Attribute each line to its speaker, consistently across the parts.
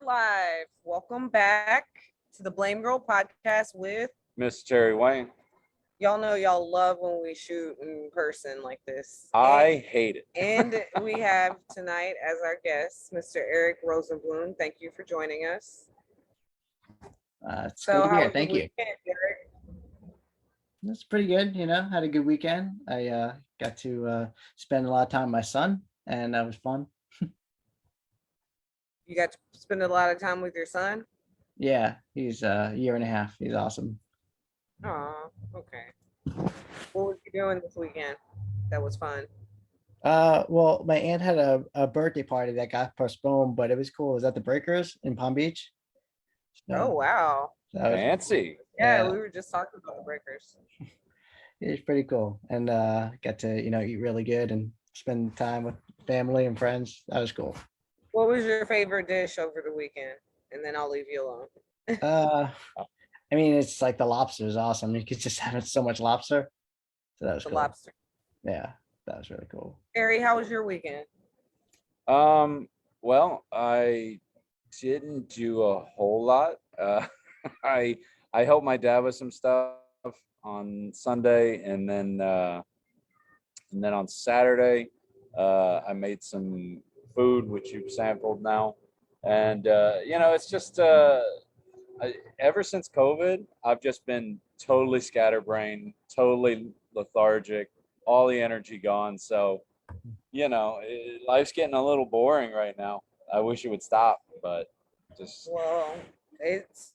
Speaker 1: we're live. Welcome back to the Blamegirl Podcast with
Speaker 2: Miss Terry Wayne.
Speaker 1: y'all. Know y'all love when we shoot in person like this.
Speaker 2: I hate it.
Speaker 1: And we have tonight as our guest, Mr. Eric Rosenblum. Thank you for joining us.
Speaker 3: It's good to be here. Thank you.
Speaker 1: Eric?
Speaker 3: It's pretty good. Had a good weekend. I got to spend a lot of time with my son, and that was fun.
Speaker 1: You got to spend a lot of time with your son?
Speaker 3: Yeah, he's a year and a half. He's awesome.
Speaker 1: Oh, okay. What were you doing this weekend? That was fun.
Speaker 3: Well, my aunt had a birthday party that got postponed, but it was cool. It was at the Breakers in Palm Beach.
Speaker 1: Oh, wow.
Speaker 2: Fancy.
Speaker 1: Yeah, we were just talking about the Breakers.
Speaker 3: It was pretty cool, and got to eat really good and spend time with family and friends. That was cool.
Speaker 1: What was your favorite dish over the weekend? And then I'll leave you alone.
Speaker 3: It's like the lobster is awesome. You could just have so much lobster. So that was
Speaker 1: The
Speaker 3: cool.
Speaker 1: lobster.
Speaker 3: Yeah, that was really cool.
Speaker 1: Harry, how was your weekend?
Speaker 2: Well, I didn't do a whole lot. I helped my dad with some stuff on Sunday, and then on Saturday, I made some food, which you've sampled now. And, it's just, ever since COVID, I've just been totally scatterbrained, totally lethargic, all the energy gone. So, life's getting a little boring right now. I wish it would stop, but just.
Speaker 1: Well, it's,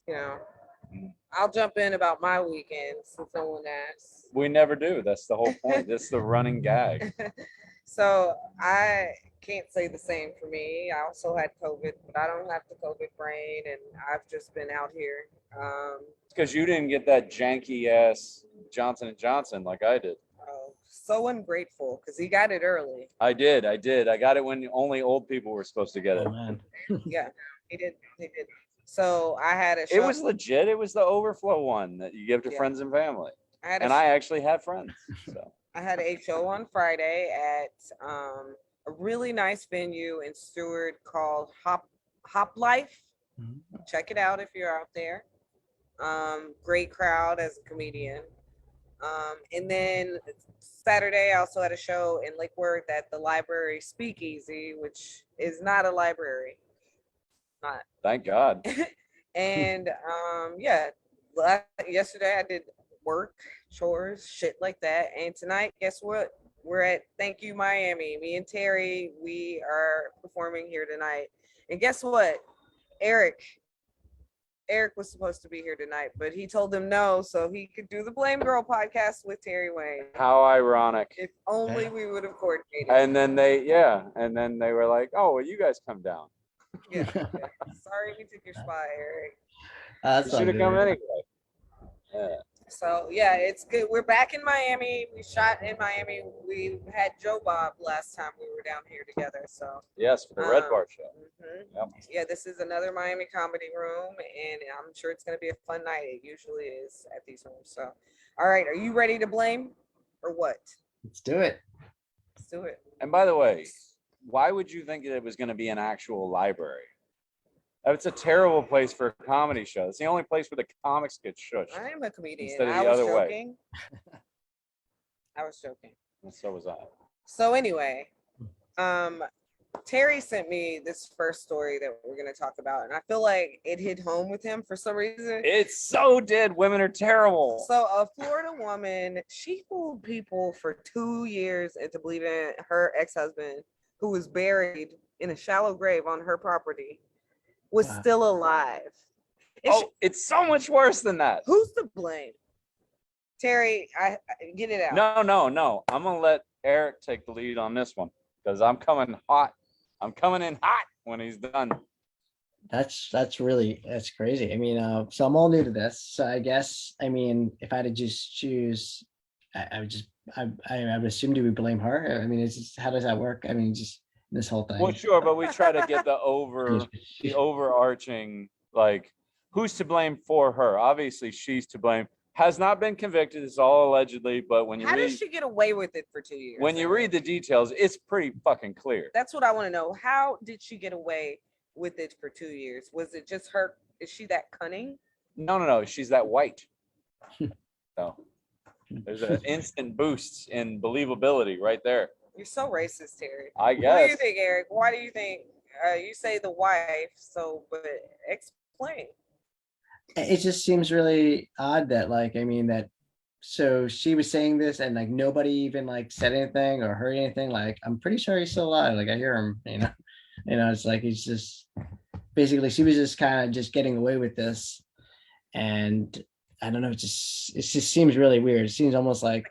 Speaker 1: I'll jump in about my weekend since no one asked.
Speaker 2: We never do. That's the whole point. That's the running gag.
Speaker 1: So I can't say the same for me. I also had COVID, but I don't have the COVID brain, and I've just been out here.
Speaker 2: Because you didn't get that janky ass Johnson & Johnson like I did.
Speaker 1: Oh, so ungrateful because he got it early.
Speaker 2: I did. I got it when only old people were supposed to get it.
Speaker 3: Oh, man.
Speaker 1: Yeah, he did. So I had a show.
Speaker 2: It was legit. It was the overflow one that you give to friends and family. I actually had friends. So
Speaker 1: I had a show on Friday at a really nice venue in Stewart called Hop Life.
Speaker 3: Mm-hmm.
Speaker 1: Check it out if you're out there. Great crowd as a comedian. And then Saturday I also had a show in Lake Worth at the library Speakeasy, which is not a library. Not.
Speaker 2: Thank God.
Speaker 1: And yesterday I did work, chores, shit like that. And tonight, guess what? We're at Thank You Miami. Me and Terry, we are performing here tonight. And guess what? Eric was supposed to be here tonight, but he told them no, so he could do the Blamegirl podcast with Terry Wayne.
Speaker 2: How ironic.
Speaker 1: If only we would have coordinated.
Speaker 2: And then they were like, "Oh, well, you guys come down."
Speaker 1: Yeah. Sorry we took your spot, Eric.
Speaker 2: You should have come anyway. Yeah.
Speaker 1: So yeah, it's good. We're back in Miami. We shot in Miami. We had Joe Bob last time we were down here together. So
Speaker 2: yes, for the Red Bar show.
Speaker 1: Mm-hmm.
Speaker 2: Yep.
Speaker 1: Yeah, this is another Miami comedy room, and I'm sure it's going to be a fun night. It usually is at these rooms. So, all right, are you ready to blame, or what?
Speaker 3: Let's do it.
Speaker 1: Let's do it.
Speaker 2: And by the way, why would you think that it was going to be an actual library? It's a terrible place for a comedy show. It's the only place where the comics get shushed.
Speaker 1: I am a comedian.
Speaker 2: Instead of
Speaker 1: I
Speaker 2: the
Speaker 1: was
Speaker 2: other way.
Speaker 1: joking. I was joking.
Speaker 2: And so was I.
Speaker 1: So anyway, Terry sent me this first story that we're going to talk about, and I feel like it hit home with him for some reason.
Speaker 2: It so did. Women are terrible.
Speaker 1: So a Florida woman, she fooled people for 2 years into believing her ex-husband, who was buried in a shallow grave on her property, was still alive.
Speaker 2: It's so much worse than that.
Speaker 1: Who's to blame? Terry, I get it out.
Speaker 2: No. I'm going to let Eric take the lead on this one because I'm coming hot. I'm coming in hot when he's done.
Speaker 3: That's crazy. So I'm all new to this. So I guess, if I had to just choose, I would assume do we blame her? It's just, how does that work? Just this whole thing.
Speaker 2: Well, sure, but we try to get the overarching, like, who's to blame for her? Obviously, she's to blame. Has not been convicted. It's all allegedly, but when you
Speaker 1: how did she get away with it for 2 years?
Speaker 2: When you read the details, it's pretty fucking clear.
Speaker 1: That's what I want to know. How did she get away with it for 2 years? Was it just her? Is she that cunning?
Speaker 2: No. She's that white. So there's an instant boost in believability right there.
Speaker 1: You're so racist, Terry.
Speaker 2: I
Speaker 1: What do
Speaker 2: guess.
Speaker 1: you think, Eric? Why do you think you say the wife? So, but explain.
Speaker 3: It just seems really odd that, like, I mean, that so she was saying this and like nobody even like said anything or heard anything. Like, I'm pretty sure he's still alive. Like, I hear him, it's like he's just basically she was just kind of just getting away with this. And I don't know, it just seems really weird. It seems almost like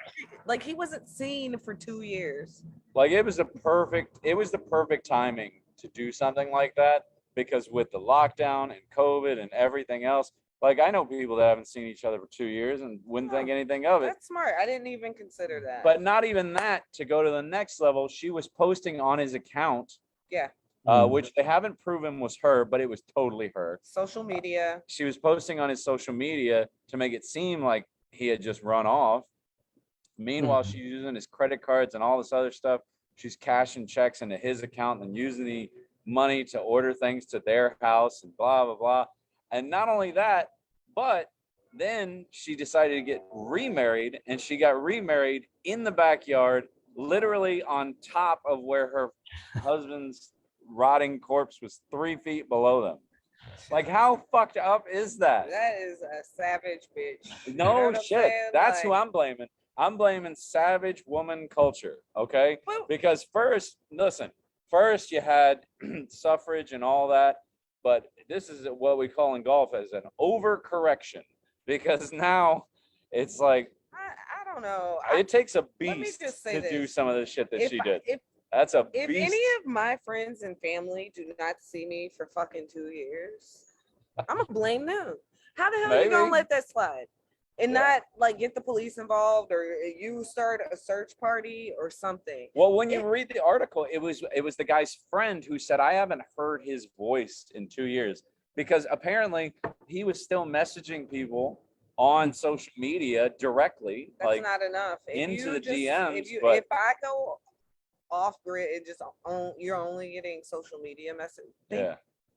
Speaker 1: he wasn't seen for 2 years.
Speaker 2: Like it was the perfect timing to do something like that, because with the lockdown and COVID and everything else, like I know people that haven't seen each other for 2 years and wouldn't think anything of it.
Speaker 1: That's smart. I didn't even consider that.
Speaker 2: But not even that, to go to the next level, she was posting on his account.
Speaker 1: Yeah.
Speaker 2: Which they haven't proven was her, but it was totally her.
Speaker 1: Social media.
Speaker 2: She was posting on his social media to make it seem like he had just run off. Meanwhile, she's using his credit cards and all this other stuff. She's cashing checks into his account and using the money to order things to their house and blah, blah, blah. And not only that, but then she decided to get remarried, and she got remarried in the backyard, literally on top of where her husband's rotting corpse was 3 feet below them. Like, how fucked up is that?
Speaker 1: That is a savage bitch.
Speaker 2: No
Speaker 1: You know
Speaker 2: shit. That's who I'm blaming. I'm blaming savage woman culture, okay?
Speaker 1: Well,
Speaker 2: Because first you had suffrage and all that, but this is what we call in golf as an overcorrection, because now it's like,
Speaker 1: I don't know.
Speaker 2: it takes a
Speaker 1: let me
Speaker 2: beast
Speaker 1: just say
Speaker 2: to do
Speaker 1: this.
Speaker 2: some of the shit that she did.
Speaker 1: If
Speaker 2: That's a
Speaker 1: if
Speaker 2: beast.
Speaker 1: any of my friends and family do not see me for fucking 2 years, I'm gonna blame them. How the hell are you gonna
Speaker 2: Maybe.
Speaker 1: let that slide and
Speaker 2: Yeah.
Speaker 1: not like get the police involved, or you start a search party or something?
Speaker 2: Well, when you read the article, it was the guy's friend who said, I haven't heard his voice in 2 years, because apparently he was still messaging people on social media directly.
Speaker 1: That's
Speaker 2: like
Speaker 1: not enough.
Speaker 2: into the DMs, but-
Speaker 1: If I go off grid and just you're only getting social media message.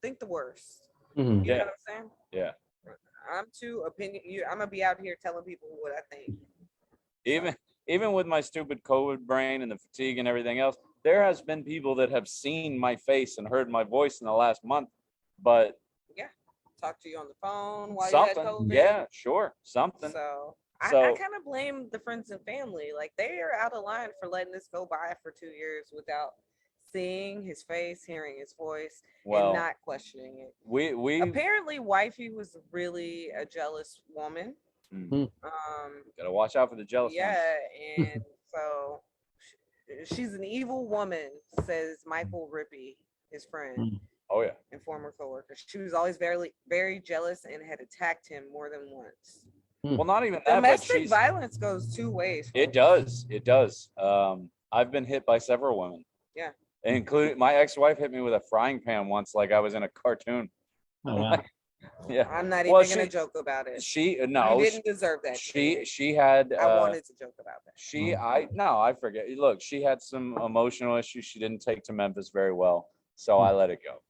Speaker 1: Think the worst.
Speaker 3: Mhm.
Speaker 1: You know what I'm saying?
Speaker 2: Yeah.
Speaker 1: I'm too opinion. I'm gonna be out here telling people what I think.
Speaker 2: Even with my stupid COVID brain and the fatigue and everything else, there has been people that have seen my face and heard my voice in the last month, but
Speaker 1: Talk to you on the phone while
Speaker 2: something,
Speaker 1: you had COVID.
Speaker 2: yeah, sure, something.
Speaker 1: So I
Speaker 2: So-
Speaker 1: kind of blame the friends and family. Like, they are out of line for letting this go by for 2 years without seeing his face, hearing his voice,
Speaker 2: Well,
Speaker 1: and not questioning it.
Speaker 2: we
Speaker 1: Apparently, wifey was really a jealous woman.
Speaker 2: gotta watch out for the jealous ones.
Speaker 1: Yeah, and so she's an evil woman, says Michael Rippey, his friend
Speaker 2: Oh yeah.
Speaker 1: and former coworker. She was always very, very jealous and had attacked him more than once.
Speaker 2: Well, not even that, but
Speaker 1: Domestic violence goes 2 ways.
Speaker 2: it
Speaker 1: folks.
Speaker 2: does. I've been hit by several women.
Speaker 1: Yeah.
Speaker 2: Including my ex-wife hit me with a frying pan once, like I was in a cartoon.
Speaker 3: Oh, wow.
Speaker 2: Yeah.
Speaker 1: I'm not
Speaker 2: Well,
Speaker 1: even gonna joke about it.
Speaker 2: She
Speaker 1: You
Speaker 2: no,
Speaker 1: didn't deserve that. Terry.
Speaker 2: she had
Speaker 1: I wanted to joke about that.
Speaker 2: I forget. Look, she had some emotional issues. She didn't take to Memphis very well, so I let it go.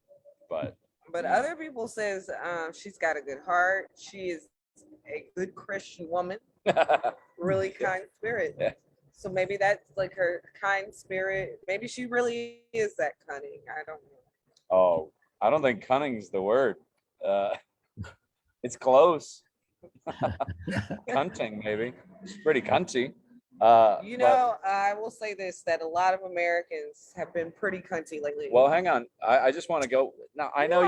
Speaker 2: But
Speaker 1: But other people says she's got a good heart. She is a good Christian woman, really kind spirit.
Speaker 2: Yeah.
Speaker 1: So maybe that's like her kind spirit. Maybe she really is that cunning. I don't know.
Speaker 2: oh, I don't think cunning's the word. It's close. Cunting, maybe. It's pretty cunty.
Speaker 1: You know, I will say this, that a lot of Americans have been pretty cunty lately.
Speaker 2: Well, hang on. I just want to go. Now I know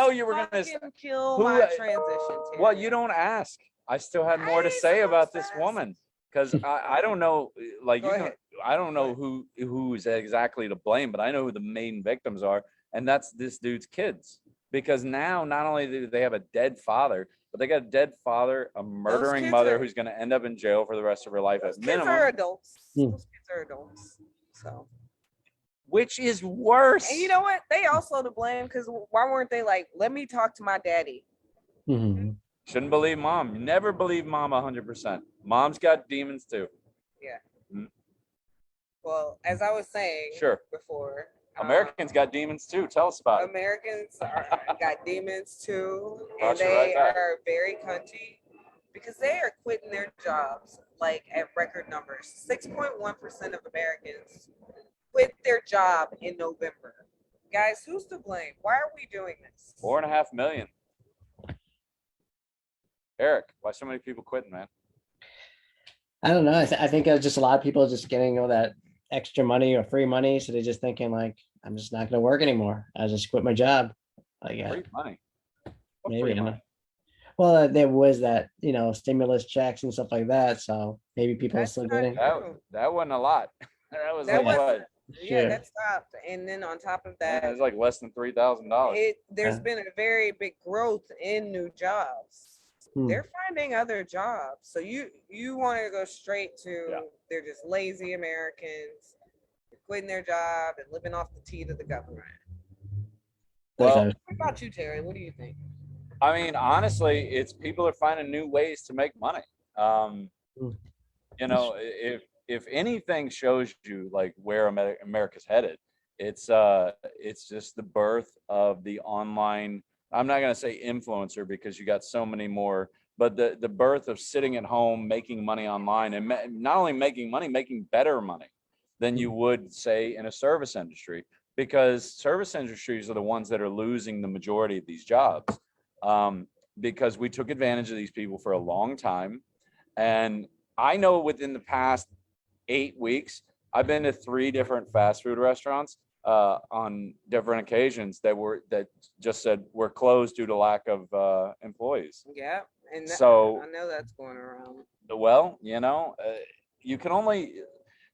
Speaker 2: you were gonna
Speaker 1: fucking kill
Speaker 2: who-
Speaker 1: my transition.
Speaker 2: Well,
Speaker 1: Terry.
Speaker 2: you don't ask. I still had more to
Speaker 1: I ain't
Speaker 2: say about
Speaker 1: supposed
Speaker 2: this
Speaker 1: to ask.
Speaker 2: woman, because I don't know, like
Speaker 1: Go
Speaker 2: you know,
Speaker 1: ahead.
Speaker 2: I don't know who's exactly to blame, but I know who the main victims are, and that's this dude's kids. Because now not only do they have a dead father, but they got a dead father, a murdering
Speaker 1: kids
Speaker 2: mother
Speaker 1: are-
Speaker 2: who's going to end up in jail for the rest of her life
Speaker 1: Those
Speaker 2: at
Speaker 1: kids are
Speaker 2: minimum,
Speaker 1: adults.
Speaker 3: Hmm.
Speaker 1: Those kids are adults. So,
Speaker 2: which is worse.
Speaker 1: and you know what? They also to blame, because why weren't they like, let me talk to my daddy?
Speaker 3: Mhm.
Speaker 2: Shouldn't believe mom. You never believe mom 100%. Mom's got demons too.
Speaker 1: Well, as I was saying
Speaker 2: Sure.
Speaker 1: before,
Speaker 2: Americans got demons too. Tell us about it.
Speaker 1: Americans got demons too,
Speaker 2: Brought
Speaker 1: and
Speaker 2: you
Speaker 1: they
Speaker 2: right back.
Speaker 1: are very cunty because they are quitting their jobs like at record numbers. 6.1% of Americans quit their job in November. Guys, who's to blame? Why are we doing this?
Speaker 2: 4.5 million. Eric, why so many people quitting, man?
Speaker 3: I don't know. I think just a lot of people just getting all that extra money or free money, so they're just thinking like, I'm just not going to work anymore. I just quit my job. Like,
Speaker 2: Free money. What
Speaker 3: maybe.
Speaker 2: free
Speaker 3: I don't know.
Speaker 2: money?
Speaker 3: Well, there was that, stimulus checks and stuff like that. So maybe people are
Speaker 1: That's
Speaker 3: still
Speaker 1: not
Speaker 3: getting.
Speaker 1: true.
Speaker 2: That wasn't a lot. That was
Speaker 1: That
Speaker 2: like
Speaker 1: wasn't-
Speaker 2: what?
Speaker 1: Yeah,
Speaker 3: Sure.
Speaker 1: that stopped. And then on top of
Speaker 2: Yeah,
Speaker 1: that,
Speaker 2: it was like less than $3,000.
Speaker 1: there's
Speaker 3: Yeah.
Speaker 1: been a very big growth in new jobs.
Speaker 3: Hmm.
Speaker 1: They're finding other jobs. So you want to go straight to
Speaker 2: Yeah.
Speaker 1: they're just lazy Americans quitting their job and living off the teat of the government.
Speaker 2: Well,
Speaker 1: What about you, Terry? What do you think?
Speaker 2: I mean, honestly, it's people are finding new ways to make money. If anything shows you like where America's headed, it's just the birth of the online. I'm not gonna say influencer because you got so many more, but the birth of sitting at home, making money online, and not only making money, making better money than you would say in a service industry, because service industries are the ones that are losing the majority of these jobs. Because we took advantage of these people for a long time. And I know within the past 8 weeks, I've been to 3 different fast food restaurants on different occasions that just said we're closed due to lack of employees.
Speaker 1: Yeah, and
Speaker 2: So
Speaker 1: I know that's going around.
Speaker 2: well, you can only.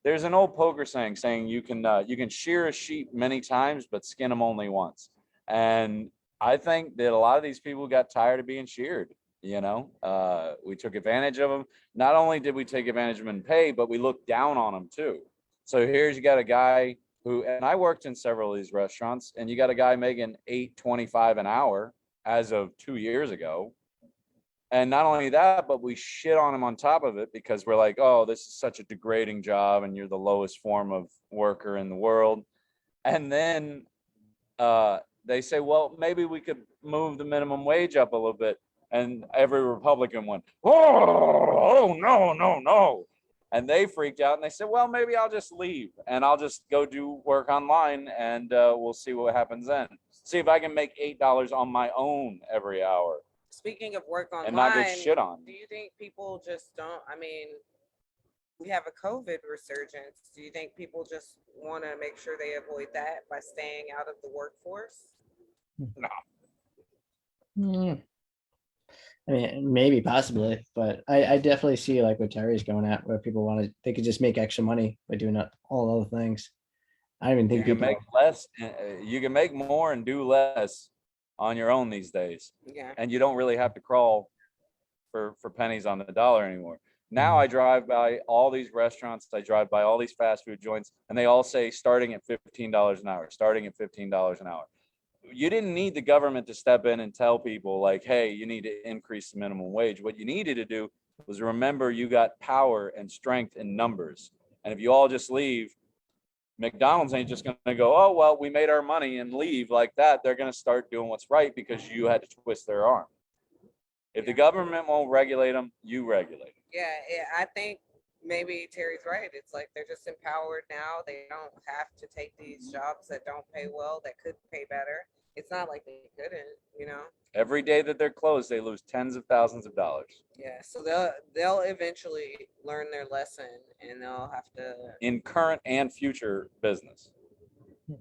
Speaker 2: There's an old poker saying you can shear a sheep many times, but skin them only once. And I think that a lot of these people got tired of being sheared. We took advantage of them. Not only did we take advantage of them in pay, but we looked down on them too. So here's you got a guy who, and I worked in several of these restaurants, and you got a guy making $8.25 an hour as of 2 years ago. And not only that, but we shit on him on top of it because we're like, oh, this is such a degrading job and you're the lowest form of worker in the world. And then they say, well, maybe we could move the minimum wage up a little bit. And every Republican went, oh, no. And they freaked out and they said, well, maybe I'll just leave and I'll just go do work online and we'll see what happens then. See if I can make $8 on my own every hour.
Speaker 1: Speaking of work online,
Speaker 2: and not get shit on.
Speaker 1: Do you think people just don't? I mean, we have a COVID resurgence. Do you think people just want to make sure they avoid that by staying out of the workforce?
Speaker 2: No.
Speaker 3: I mean, maybe possibly, but I definitely see like what Terry's going at, where people they could just make extra money by doing all other things. I don't even think
Speaker 2: you can
Speaker 3: people
Speaker 2: make less. You can make more and do less on your own these days.
Speaker 1: Yeah.
Speaker 2: And you don't really have to crawl for pennies on the dollar anymore. Now I drive by all these restaurants, I drive by all these fast food joints, and they all say starting at $15 an hour, starting at $15 an hour. You didn't need the government to step in and tell people like, hey, you need to increase the minimum wage. What you needed to do was remember you got power and strength in numbers. And if you all just leave, McDonald's ain't just going to go, oh, well, we made our money and leave like that. They're going to start doing what's right because you had to twist their arm. If the government won't regulate them, you regulate them.
Speaker 1: Yeah, I think maybe Terry's right. It's like they're just empowered now. They don't have to take these jobs that don't pay well, that could pay better. It's not like they couldn't,
Speaker 2: Every day that they're closed, they lose tens of thousands of dollars.
Speaker 1: Yeah, so they'll eventually learn their lesson, and they'll have to
Speaker 2: in current and future business.
Speaker 1: Yeah.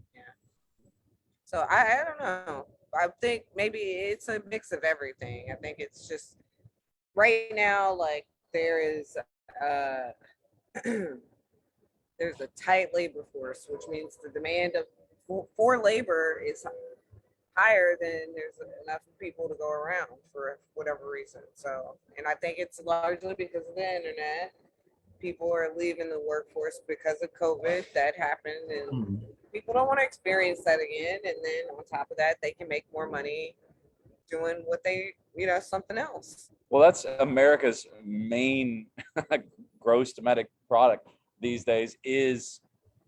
Speaker 1: So I don't know. I think maybe it's a mix of everything. I think it's just right now, like there is there's a tight labor force, which means the demand for labor is higher than there's enough people to go around for whatever reason. So, and I think it's largely because of the internet. People are leaving the workforce because of COVID. That happened, and people don't want to experience that again. And then on top of that, they can make more money doing what they, something else.
Speaker 2: Well, that's America's main gross domestic product these days is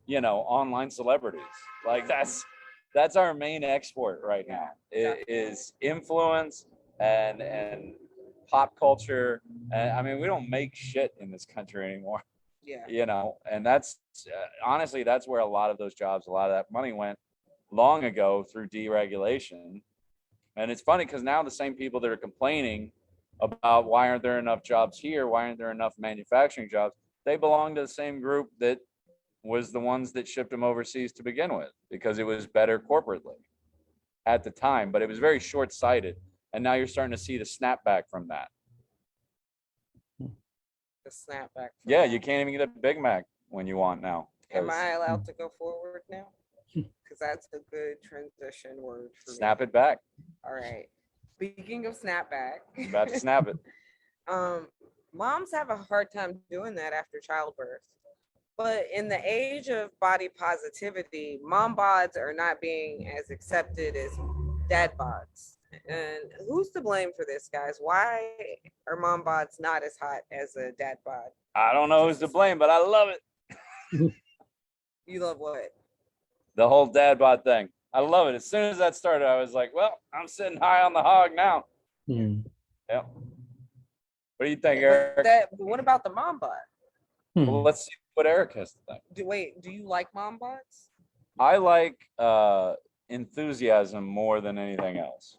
Speaker 2: online celebrities. Like that's our main export right now. It is influence and pop culture. And I mean, we don't make shit in this country anymore.
Speaker 1: Yeah.
Speaker 2: And that's honestly, that's where a lot of those jobs, a lot of that money went long ago through deregulation. And it's funny because now the same people that are complaining about why aren't there enough jobs here, why aren't there enough manufacturing jobs, they belong to the same group that was the ones that shipped them overseas to begin with, because it was better corporately at the time, but it was very short-sighted. And now you're starting to see the snapback from that.
Speaker 1: The snapback.
Speaker 2: Yeah, you can't even get a Big Mac when you want now.
Speaker 1: Am I allowed to go forward now? Because that's a good transition word for
Speaker 2: snap
Speaker 1: me.
Speaker 2: it back.
Speaker 1: All right. Speaking of snapback.
Speaker 2: About to snap it.
Speaker 1: Moms have a hard time doing that after childbirth. But in the age of body positivity, mom bods are not being as accepted as dad bods. And who's to blame for this, guys? Why are mom bods not as hot as a dad bod?
Speaker 2: I don't know who's to blame, but I love it.
Speaker 1: You love what?
Speaker 2: The whole dad bod thing. I love it. As soon as that started, I was like, well, I'm sitting high on the hog now. Yeah. What do you think, Eric?
Speaker 1: What about the mom bod?
Speaker 2: Well, let's see what Eric has to think.
Speaker 1: Do you like mom bods?
Speaker 2: I like enthusiasm more than anything else.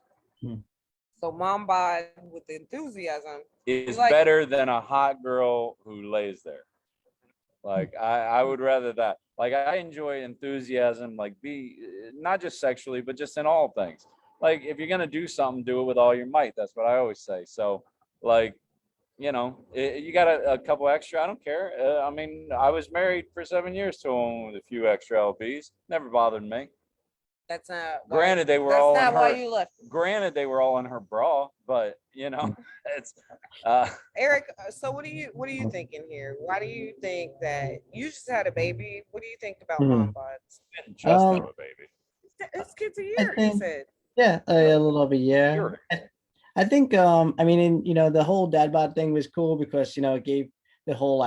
Speaker 1: So mom bod with enthusiasm
Speaker 2: is better than a hot girl who lays there. Like I would rather that. Like I enjoy enthusiasm, like be not just sexually, but just in all things. Like if you're gonna do something, do it with all your might. That's what I always say. So like, you got a couple extra, I don't care. I mean, I was married for 7 years to a woman with a few extra lbs. Never bothered me.
Speaker 1: That's not.
Speaker 2: Granted, they were all.
Speaker 1: That's not why you left.
Speaker 2: Granted, they were all in her bra, but it's.
Speaker 1: Eric, so what are you thinking here? Why do you think that you just had a baby? What do you think about mom bods?
Speaker 2: Just have a baby.
Speaker 1: It's kids a year. He said.
Speaker 3: Yeah, a little over a year. I think. I mean, the whole dad bod thing was cool because it gave the whole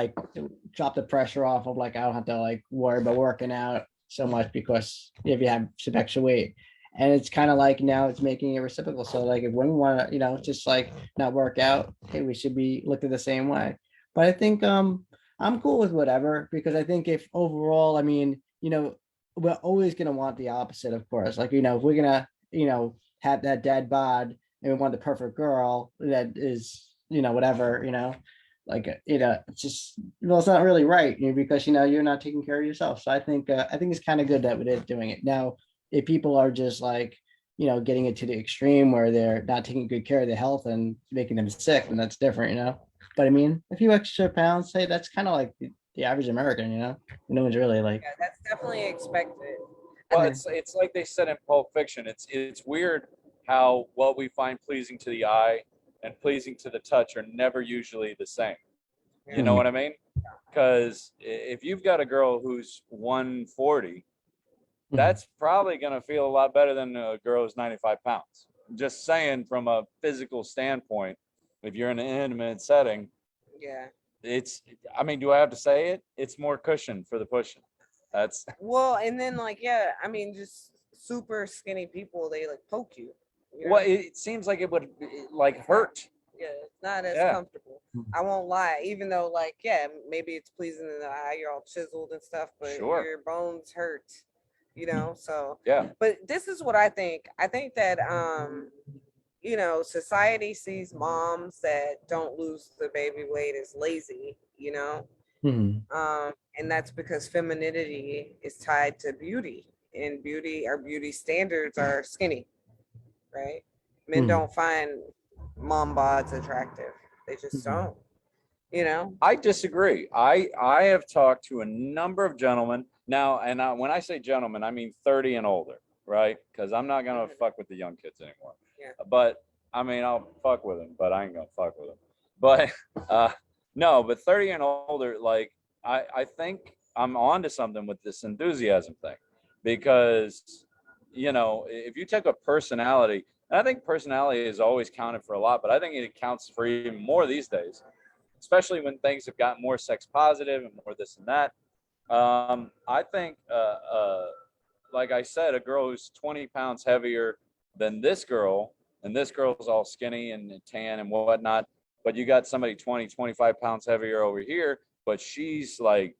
Speaker 3: drop the pressure off of I don't have to worry about working out so much because if you have some extra weight, and it's kind of now it's making it reciprocal. So if women want to just not work out, hey, we should be looked at the same way. But I think I'm cool with whatever, because I think if overall, I mean, we're always gonna want the opposite, of course. If we're gonna have that dad bod and we want the perfect girl that is whatever, it's just, it's not really right, because you're not taking care of yourself. So I think it's kind of good that we're doing it now. If people are just getting it to the extreme where they're not taking good care of their health and making them sick, then that's different, but I mean, a few extra pounds, say that's kind of like the average American, no one's really
Speaker 1: yeah, that's definitely expected.
Speaker 2: Well, it's like they said in Pulp Fiction, it's weird how what we find pleasing to the eye and pleasing to the touch are never usually the same. You know what I mean? Because if you've got a girl who's 140, that's probably going to feel a lot better than a girl who's 95 pounds. Just saying, from a physical standpoint, if you're in an intimate setting, I mean, do I have to say it? It's more cushion for the pushing. That's
Speaker 1: and then I mean, just super skinny people, they poke you.
Speaker 2: Well, it seems like it would hurt.
Speaker 1: Yeah, it's not as comfortable. I won't lie. Even though maybe it's pleasing in the eye, you're all chiseled and stuff, but your bones hurt, so.
Speaker 2: Yeah.
Speaker 1: But this is what I think. I think that, society sees moms that don't lose the baby weight as lazy, and that's because femininity is tied to beauty, and our beauty standards are skinny. Right? Men don't find mom bods attractive. They just don't.
Speaker 2: I disagree. I have talked to a number of gentlemen now, and when I say gentlemen, I mean 30 and older, right? Because I'm not gonna fuck with the young kids anymore.
Speaker 1: Yeah.
Speaker 2: But I mean, I'll fuck with them, but I ain't gonna fuck with them. But no, but 30 and older, I think I'm onto something with this enthusiasm thing, because if you take a personality, and I think personality is always counted for a lot, but I think it counts for even more these days, especially when things have gotten more sex positive and more this and that. I think, like I said, a girl who's 20 pounds heavier than this girl, and this girl's all skinny and tan and whatnot, but you got somebody 20, 25 pounds heavier over here, but she's like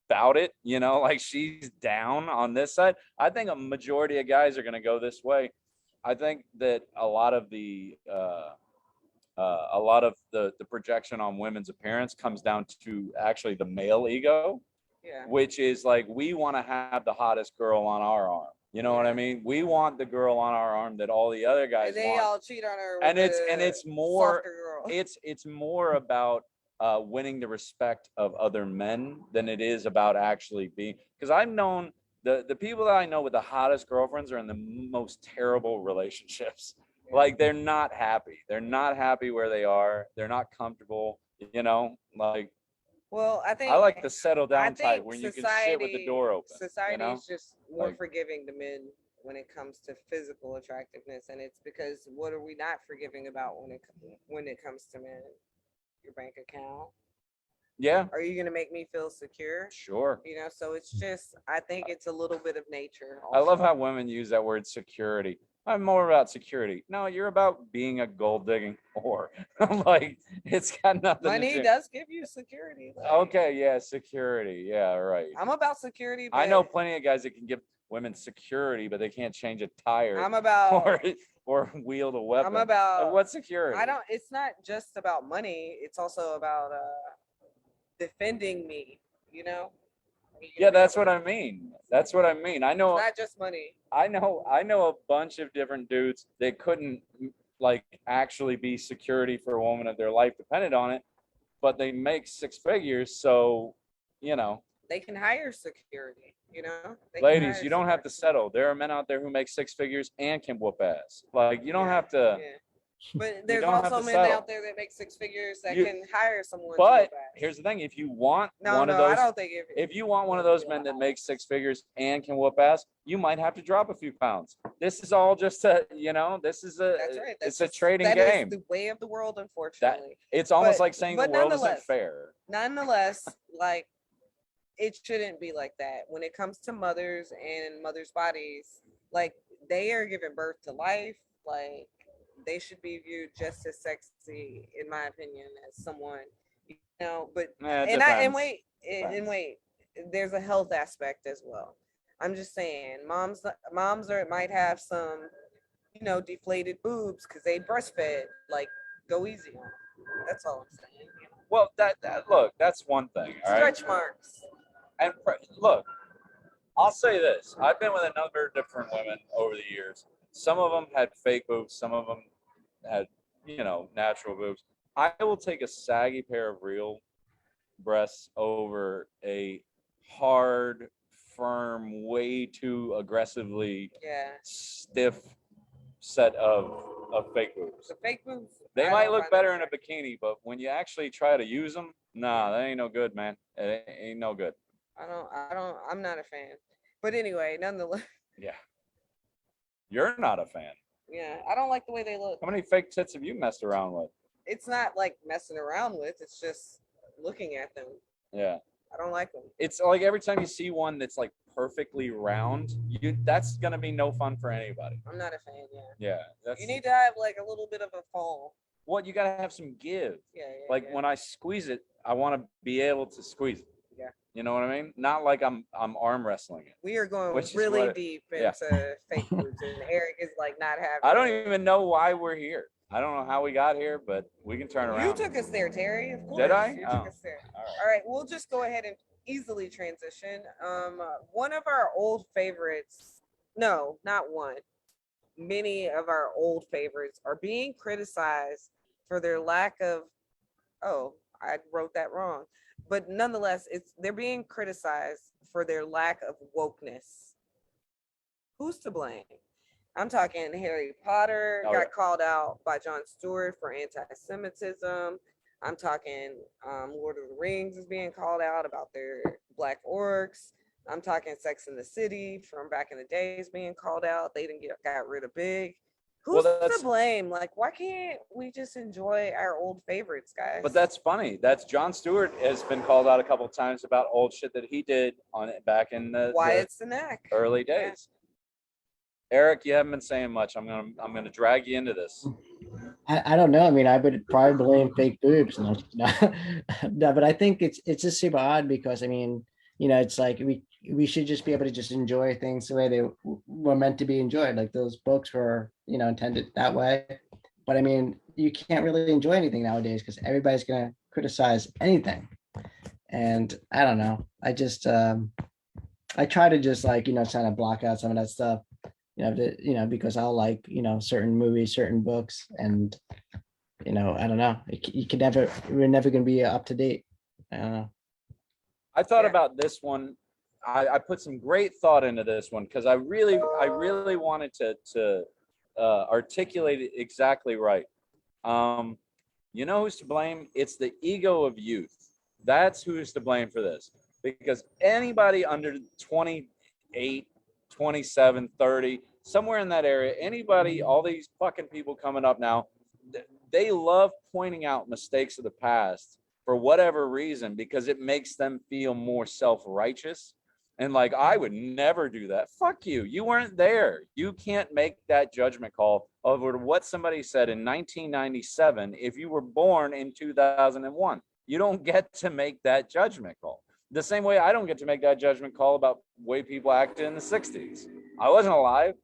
Speaker 2: about it, like she's down on this side. I think a majority of guys are going to go this way. I think that a lot of the projection on women's appearance comes down to actually the male ego,
Speaker 1: Yeah.
Speaker 2: which is like, we want to have the hottest girl on our arm. You know what I mean? We want the girl on our arm that all the other guys
Speaker 1: And they
Speaker 2: want.
Speaker 1: all cheat on her.
Speaker 2: And
Speaker 1: with
Speaker 2: it's
Speaker 1: the
Speaker 2: more
Speaker 1: softer girl.
Speaker 2: it's more about winning the respect of other men than it is about actually being, because I've known the people that I know with the hottest girlfriends are in the most terrible relationships.
Speaker 1: Yeah.
Speaker 2: Like, they're not happy. They're not happy where they are. They're not comfortable, like,
Speaker 1: Well,
Speaker 2: I like the settle
Speaker 1: I
Speaker 2: down type
Speaker 1: think
Speaker 2: when you can shit with the door open.
Speaker 1: Society is just more
Speaker 2: Like-
Speaker 1: forgiving to men when it comes to physical attractiveness, and it's because what are we not forgiving about when it comes to men? Your bank account.
Speaker 2: Yeah,
Speaker 1: Are you gonna make me feel secure?
Speaker 2: sure.
Speaker 1: So it's just, I think it's a little bit of nature.
Speaker 2: I love
Speaker 1: also.
Speaker 2: how women use that word security. I'm more about security. No, you're about being a gold digging whore. Like, it's got nothing
Speaker 1: Money
Speaker 2: to do.
Speaker 1: does give you security. like,
Speaker 2: Okay, yeah, security. Yeah, right.
Speaker 1: I'm about security.
Speaker 2: I know
Speaker 1: but
Speaker 2: plenty of guys that can give women security, but they can't change a tire
Speaker 1: I'm about.
Speaker 2: or wield a weapon.
Speaker 1: I'm about.
Speaker 2: Like, what security?
Speaker 1: It's not just about money. It's also about defending me.
Speaker 2: Yeah, that's what I mean. That's what I mean. I know.
Speaker 1: It's not just money.
Speaker 2: I know a bunch of different dudes that couldn't, like, actually be security for a woman if their life depended on it, but they make six figures. So,
Speaker 1: They can hire security. They can
Speaker 2: ladies,
Speaker 1: hire
Speaker 2: you don't have to
Speaker 1: security.
Speaker 2: settle. There are men out there who make six figures and can whoop ass. Like, you don't
Speaker 1: Yeah,
Speaker 2: have to.
Speaker 1: yeah. But there's
Speaker 2: don't have
Speaker 1: also
Speaker 2: to
Speaker 1: men
Speaker 2: settle.
Speaker 1: out there that make six figures that
Speaker 2: You-
Speaker 1: can hire someone. to
Speaker 2: But
Speaker 1: go back.
Speaker 2: here's the thing: if you want
Speaker 1: no,
Speaker 2: one
Speaker 1: no,
Speaker 2: of those,
Speaker 1: I don't think
Speaker 2: if you want one of those men that makes six figures and can whoop ass, you might have to drop a few pounds. This is all just this is
Speaker 1: That's right.
Speaker 2: it's a trading
Speaker 1: that
Speaker 2: game.
Speaker 1: is the way of the world, unfortunately.
Speaker 2: It's almost
Speaker 1: But-
Speaker 2: like saying the
Speaker 1: but
Speaker 2: world isn't
Speaker 1: nonetheless-
Speaker 2: fair.
Speaker 1: Nonetheless, like, it shouldn't be like that when it comes to mothers and mothers' bodies. Like, they are giving birth to life. Like, they should be viewed just as sexy, in my opinion, as someone. But
Speaker 2: It
Speaker 1: and
Speaker 2: depends.
Speaker 1: wait, there's a health aspect as well. I'm just saying, moms might have some, deflated boobs because they breastfed. Like, go easy on them. That's all I'm saying.
Speaker 2: Well, that look, that's one thing. All right.
Speaker 1: Stretch marks.
Speaker 2: And look, I'll say this: I've been with a number of different women over the years. Some of them had fake boobs. Some of them had, natural boobs. I will take a saggy pair of real breasts over a hard, firm, way too aggressively
Speaker 1: Yeah.
Speaker 2: stiff set of fake boobs.
Speaker 1: The fake boobs.
Speaker 2: They
Speaker 1: I
Speaker 2: might
Speaker 1: don't
Speaker 2: look
Speaker 1: find
Speaker 2: better
Speaker 1: them
Speaker 2: in a bikini, but when you actually try to use them, nah, that ain't no good, man. It ain't no good.
Speaker 1: I'm not a fan. But anyway, nonetheless,
Speaker 2: Yeah. You're not a fan.
Speaker 1: yeah, I don't like the way they look.
Speaker 2: How many fake tits have you messed around with?
Speaker 1: It's not like messing around with, it's just looking at them.
Speaker 2: Yeah.
Speaker 1: I don't like them.
Speaker 2: It's like every time you see one that's like perfectly round, that's gonna be no fun for anybody.
Speaker 1: I'm not a fan, yeah.
Speaker 2: Yeah. That's
Speaker 1: You need to have like a little bit of a fall.
Speaker 2: what you gotta have some give.
Speaker 1: Yeah, yeah.
Speaker 2: Like
Speaker 1: yeah.
Speaker 2: when I squeeze it, I wanna be able to squeeze it.
Speaker 1: Yeah.
Speaker 2: You know what I mean? Not like I'm arm wrestling it.
Speaker 1: We are going
Speaker 2: which is
Speaker 1: really
Speaker 2: what-
Speaker 1: deep
Speaker 2: yeah.
Speaker 1: into fake boobs, and Eric is like not having
Speaker 2: I don't
Speaker 1: it.
Speaker 2: even know why we're here. I don't know how we got here, but we can turn around.
Speaker 1: You took us there, Terry. Of course.
Speaker 2: Did I?
Speaker 1: You
Speaker 2: Oh.
Speaker 1: took us there.
Speaker 2: All right.
Speaker 1: All right, we'll just go ahead and easily transition. One of our old favorites, no, not one. Many of our old favorites are being criticized for their lack of, oh, I wrote that wrong. But nonetheless, they're being criticized for their lack of wokeness. Who's to blame? I'm talking Harry Potter
Speaker 2: Oh,
Speaker 1: got
Speaker 2: yeah.
Speaker 1: called out by Jon Stewart for anti-Semitism. I'm talking Lord of the Rings is being called out about their black orcs. I'm talking Sex in the City from back in the days being called out. They didn't got rid of Big. Who's to
Speaker 2: that's
Speaker 1: blame? Like, why can't we just enjoy our old favorites, guys?
Speaker 2: but that's funny. That's Jon Stewart has been called out a couple of times about old shit that he did on it back in the
Speaker 1: Wyatt's the neck.
Speaker 2: early days. Eric, you haven't been saying much. I'm gonna drag you into this.
Speaker 3: I don't know. I mean, I would probably blame fake boobs. No, no, but I think it's just super odd because I mean, it's like we should just be able to just enjoy things the way they were meant to be enjoyed. Like those books were, intended that way. But I mean, you can't really enjoy anything nowadays because everybody's gonna criticize anything. And I don't know. I just I try to just like, kind of block out some of that stuff. Because I'll like, certain movies, certain books, and, I don't know. We're never going to be up to date. I don't know.
Speaker 2: I thought about this one. I put some great thought into this one because I really wanted to articulate it exactly right. You know who's to blame? It's the ego of youth. That's who's to blame for this. Because anybody under 28, 27, 30, somewhere in that area, anybody, all these fucking people coming up now, they love pointing out mistakes of the past for whatever reason because it makes them feel more self-righteous. And like, I would never do that. Fuck you. You weren't there. You can't make that judgment call over what somebody said in 1997 if you were born in 2001. You don't get to make that judgment call. The same way I don't get to make that judgment call about the way people acted in the 60s. I wasn't alive.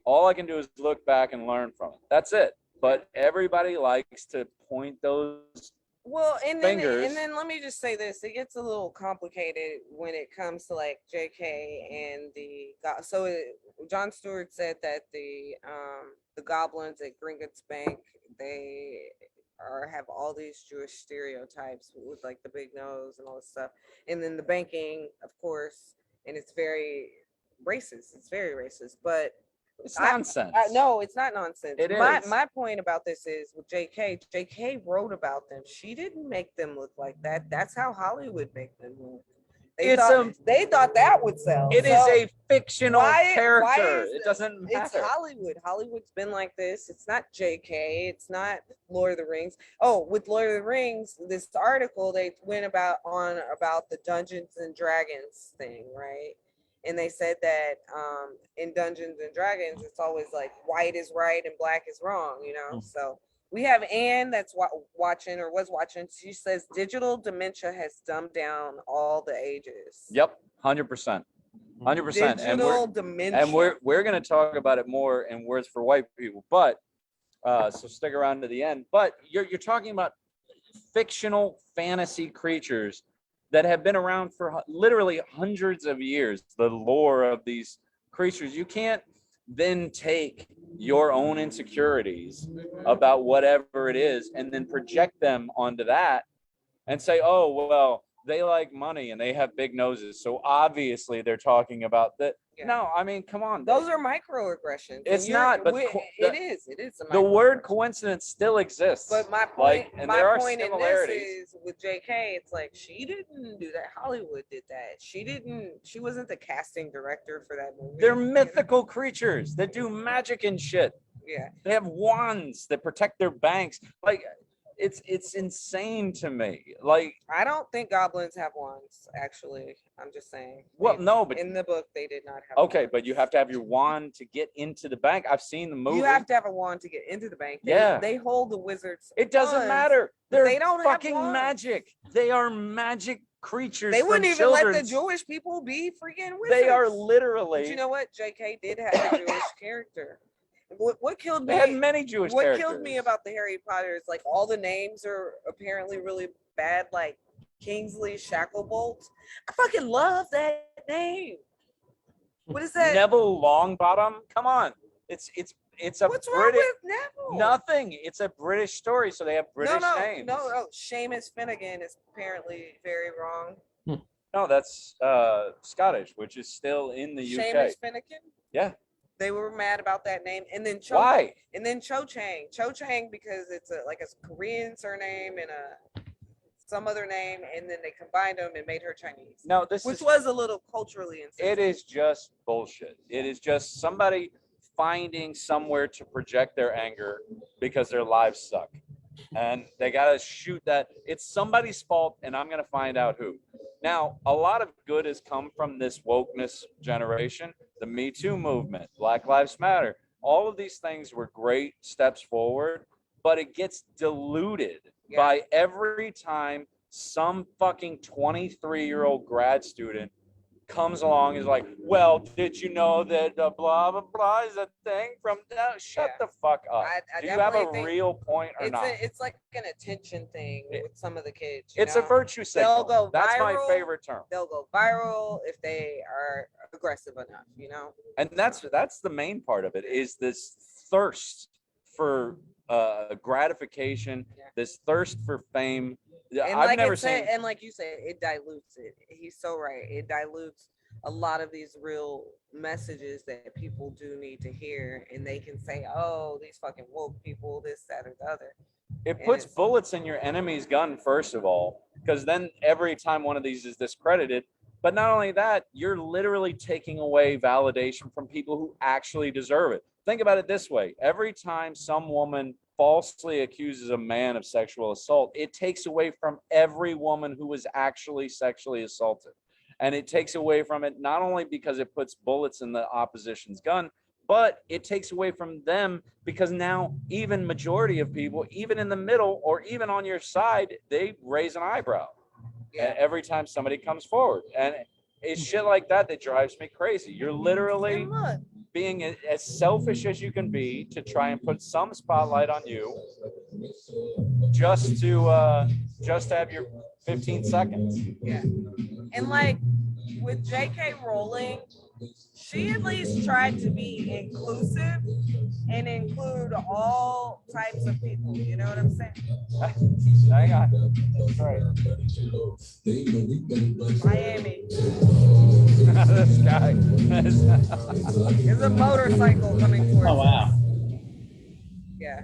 Speaker 2: All I can do is look back and learn from it. That's it. But everybody likes to point those fingers.
Speaker 1: And then let me just say this. It gets a little complicated when it comes to like JK and Jon Stewart said that the goblins at Gringotts Bank, they have all these Jewish stereotypes with like the big nose and all this stuff. And then the banking, of course, and it's very racist. It's very racist, but
Speaker 2: it's nonsense.
Speaker 1: No, it's not nonsense.
Speaker 2: It is.
Speaker 1: My point about this is with JK. JK wrote about them. She didn't make them look like that. That's how Hollywood make them look. They thought that would sell.
Speaker 2: It is a fictional character. It doesn't matter.
Speaker 1: It's Hollywood. Hollywood's been like this. It's not JK. It's not Lord of the Rings. Oh, with Lord of the Rings, this article they went about the Dungeons and Dragons thing, right? And they said that in Dungeons and Dragons, it's always like white is right and black is wrong, So we have Anne that's watching or was watching. She says digital dementia has dumbed down all the ages.
Speaker 2: Yep, 100%. 100%.
Speaker 1: Digital dementia.
Speaker 2: And we're going to talk about it more in Words for White People. But so stick around to the end. But you're talking about fictional fantasy creatures that have been around for literally hundreds of years. The lore of these creatures. You can't then take your own insecurities about whatever it is and then project them onto that and say, oh, well, they like money and they have big noses, so obviously they're talking about that. No, I mean, come on.
Speaker 1: Those are microaggressions.
Speaker 2: It's not, but
Speaker 1: it is.
Speaker 2: The word coincidence still exists.
Speaker 1: But my point, in this is with JK, it's like she didn't do that. Hollywood did that. She wasn't the casting director for that movie.
Speaker 2: They're mythical creatures that do magic and shit.
Speaker 1: Yeah.
Speaker 2: They have wands that protect their banks. Like, it's insane to me. Like,
Speaker 1: I don't think goblins have wands, actually. I'm just saying.
Speaker 2: Well, no, but
Speaker 1: in the book they did not have
Speaker 2: okay,
Speaker 1: wands.
Speaker 2: but you have to have your wand to get into the bank. I've seen the movie.
Speaker 1: You have to have a wand to get into the bank. They hold the wizards.
Speaker 2: It doesn't matter. They don't fucking
Speaker 1: have
Speaker 2: magic. They are magic creatures.
Speaker 1: They wouldn't even let the Jewish people be freaking wizards.
Speaker 2: They are literally.
Speaker 1: But you know what? JK did have a Jewish character. What killed me?
Speaker 2: They had many Jewish characters.
Speaker 1: What killed me about the Harry Potter is like all the names are apparently really bad, like Kingsley Shacklebolt. I fucking love that name. What is that?
Speaker 2: Neville Longbottom. Come on, it's a
Speaker 1: What's wrong with Neville?
Speaker 2: Nothing. It's a British story, so they have British names.
Speaker 1: No. Seamus Finnegan is apparently very wrong.
Speaker 2: No, that's Scottish, which is still in the UK.
Speaker 1: Seamus Finnegan.
Speaker 2: Yeah.
Speaker 1: They were mad about that name, and then
Speaker 2: why?
Speaker 1: And then Cho Chang because it's a Korean surname and some other name, and then they combined them and made her Chinese.
Speaker 2: No,
Speaker 1: which was a little culturally insensitive.
Speaker 2: It is just bullshit. It is just somebody finding somewhere to project their anger because their lives suck. And they got to shoot that. It's somebody's fault, and I'm going to find out who. Now, a lot of good has come from this wokeness generation, the Me Too movement, Black Lives Matter. All of these things were great steps forward, but it gets diluted by every time some fucking 23-year-old grad student comes along and is like, well, did you know that blah, blah, blah is a thing from shut the fuck up. Do you have a real point or not?
Speaker 1: It's like an attention thing with some of the kids.
Speaker 2: It's a virtue signal.
Speaker 1: They'll go viral.
Speaker 2: That's my favorite term.
Speaker 1: They'll go viral if they are aggressive enough,
Speaker 2: And that's the main part of it, is this thirst for gratification, this thirst for fame.
Speaker 1: And
Speaker 2: I've
Speaker 1: like
Speaker 2: never seen.
Speaker 1: And like you said, it dilutes it. He's so right. It dilutes a lot of these real messages that people do need to hear, and they can say, "Oh, these fucking woke people, this, that, or the other."
Speaker 2: It puts bullets in your enemy's gun, first of all, because then every time one of these is discredited. But not only that, you're literally taking away validation from people who actually deserve it. Think about it this way. Every time some woman falsely accuses a man of sexual assault, it takes away from every woman who was actually sexually assaulted. And it takes away from it not only because it puts bullets in the opposition's gun, but it takes away from them because now even majority of people, even in the middle or even on your side, they raise an eyebrow every time somebody comes forward. And it's shit like that that drives me crazy. You're literally being as selfish as you can be to try and put some spotlight on you just to have your 15 seconds.
Speaker 1: Yeah. And like with J.K. Rowling, she at least tried to be inclusive and include all types of people. You know what I'm saying?
Speaker 2: Hang on. That's right.
Speaker 1: Miami.
Speaker 2: This guy.
Speaker 1: There's a motorcycle coming towards us.
Speaker 3: Oh, wow.
Speaker 1: Yeah.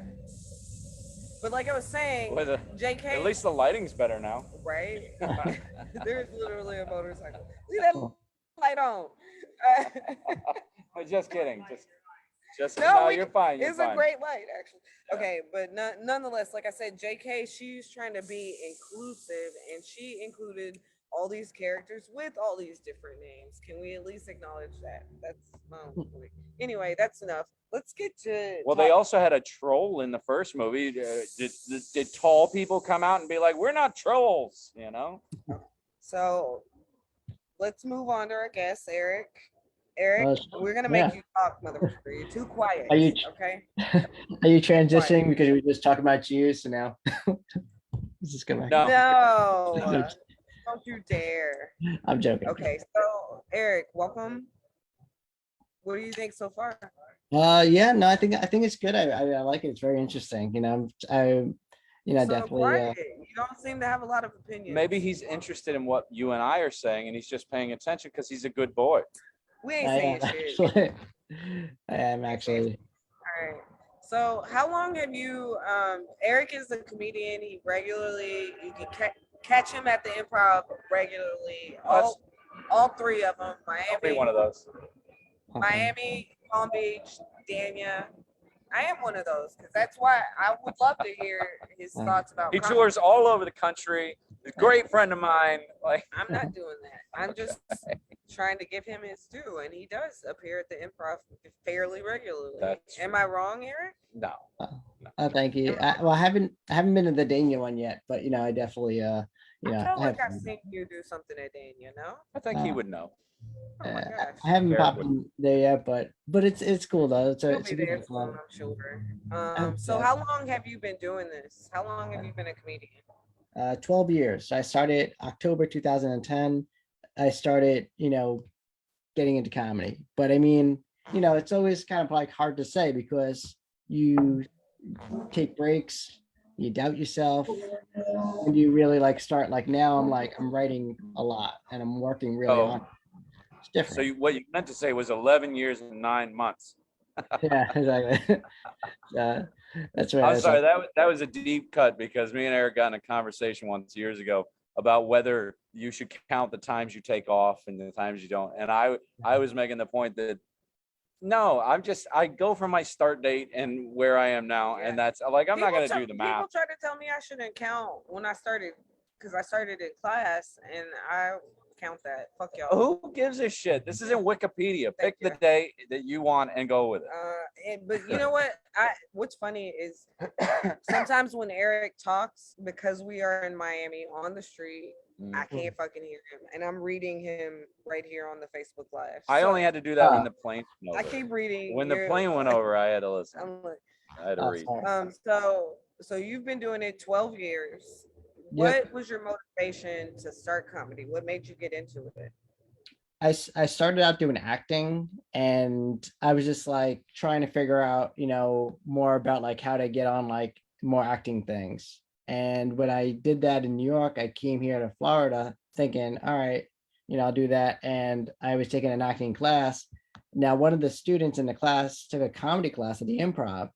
Speaker 1: But like I was saying, JK.
Speaker 2: At least the lighting's better now.
Speaker 1: Right? There's literally a motorcycle. Leave that light on.
Speaker 2: Just kidding. Just
Speaker 1: No,
Speaker 2: you're fine. You're
Speaker 1: it's
Speaker 2: fine.
Speaker 1: a great light, actually. Okay, but nonetheless, like I said, JK, she's trying to be inclusive, and she included all these characters with all these different names. Can we at least acknowledge that? That's anyway. That's enough. Let's get to.
Speaker 2: Well, they also had a troll in the first movie. Did tall people come out and be like, "We're not trolls," you know?
Speaker 1: So let's move on to our guest, Eric. Eric, we're gonna make you talk, motherfucker. You're too quiet.
Speaker 3: Are you
Speaker 1: okay?
Speaker 3: Are you transitioning because we were just talking about you? So now, this is gonna.
Speaker 1: No, don't you dare.
Speaker 3: I'm joking.
Speaker 1: Okay, so Eric, welcome. What do you think so far?
Speaker 3: Yeah, no, I think it's good. I like it. It's very interesting. I
Speaker 1: so
Speaker 3: definitely.
Speaker 1: Quiet. You don't seem to have a lot of opinions.
Speaker 2: Maybe he's interested in what you and I are saying, and he's just paying attention because he's a good boy.
Speaker 1: We ain't saying shit.
Speaker 3: I am actually.
Speaker 1: All right. So how long have you? Eric is a comedian. He regularly, you can catch him at the Improv regularly. All three of them. Miami.
Speaker 2: I'll be one of those.
Speaker 1: Miami, Palm Beach, Dania. I am one of those because that's why I would love to hear his thoughts about.
Speaker 2: He tours all over the country. He's a great friend of mine. Like,
Speaker 1: I'm not doing that. I'm just trying to give him his due, and he does appear at the Improv fairly regularly. Am I wrong, Eric?
Speaker 2: No.
Speaker 3: Oh, thank you. I haven't been to the Dania one yet, but I definitely
Speaker 1: I feel like I've seen you do something at Dania. No.
Speaker 2: I think he would know.
Speaker 1: Oh my gosh.
Speaker 3: I haven't popped in there yet, but it's cool though. It's a good
Speaker 1: fun. I'm sure. So how long have you been doing this? How long have you been a comedian?
Speaker 3: 12 years. I started October 2010. I started, getting into comedy. But I mean, it's always kind of like hard to say because you take breaks, you doubt yourself, and you really start now I'm writing a lot and I'm working really hard. It's different.
Speaker 2: So what you meant to say was 11 years and 9 months.
Speaker 3: Yeah, exactly. That's right.
Speaker 2: I'm sorry, that was a deep cut because me and Eric got in a conversation once years ago about whether you should count the times you take off and the times you don't. And I was making the point that No, I go from my start date and where I am now,
Speaker 1: Yeah.
Speaker 2: and that's like I'm not
Speaker 1: People
Speaker 2: gonna do the math.
Speaker 1: People try to tell me I shouldn't count when I started, because I started in class, and I count that. Fuck y'all.
Speaker 2: Who gives a shit? This isn't Wikipedia.
Speaker 1: Thank
Speaker 2: Pick the
Speaker 1: you.
Speaker 2: day that you want and go with it.
Speaker 1: But you know what? What's funny is sometimes when Eric talks, because we are in Miami on the street, I can't fucking hear him, and I'm reading him right here on the Facebook Live.
Speaker 2: I only had to do that when the plane went
Speaker 1: I
Speaker 2: over.
Speaker 1: keep reading.
Speaker 2: When the plane went over, I had to listen.
Speaker 1: I'm like,
Speaker 2: I had to read.
Speaker 1: so you've been doing it 12 years.
Speaker 3: Yep.
Speaker 1: What was your motivation to start comedy? What made you get into it?
Speaker 3: I started out doing acting, and I was just like trying to figure out, more about like how to get on like more acting things. And when I did that in New York, I came here to Florida thinking, all right, I'll do that. And I was taking an acting class. Now, one of the students in the class took a comedy class at the Improv.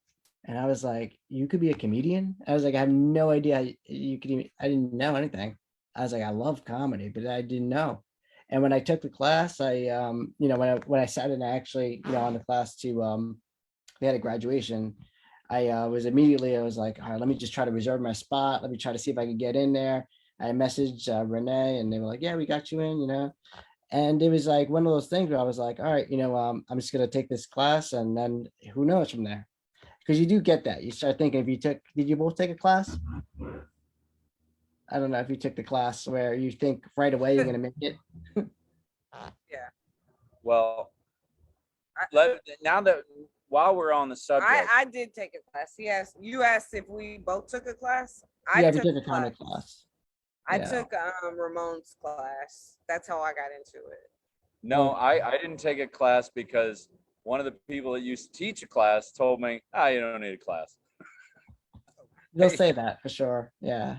Speaker 3: And I was like, you could be a comedian? I was like, I have no idea you could even, I didn't know anything. I was like, I love comedy, but I didn't know. And when I took the class, when I sat in actually, on the class they had a graduation, I was like, all right, let me just try to reserve my spot. Let me try to see if I can get in there. I messaged Renee, and they were like, yeah, we got you in, and it was like one of those things where I was like, all right, I'm just going to take this class, and then who knows from there? Because you do get that. You start thinking, did you both take a class? I don't know if you took the class where you think right away you're going to make it.
Speaker 1: Yeah.
Speaker 2: Well, while we're on the subject,
Speaker 1: I did take a class. You asked if we both took a class.
Speaker 3: Yeah, we took a comedy class.
Speaker 1: I took Ramon's class. That's how I got into it.
Speaker 2: No, I didn't take a class because one of the people that used to teach a class told me, you don't need a class.
Speaker 3: They'll say that for sure. Yeah.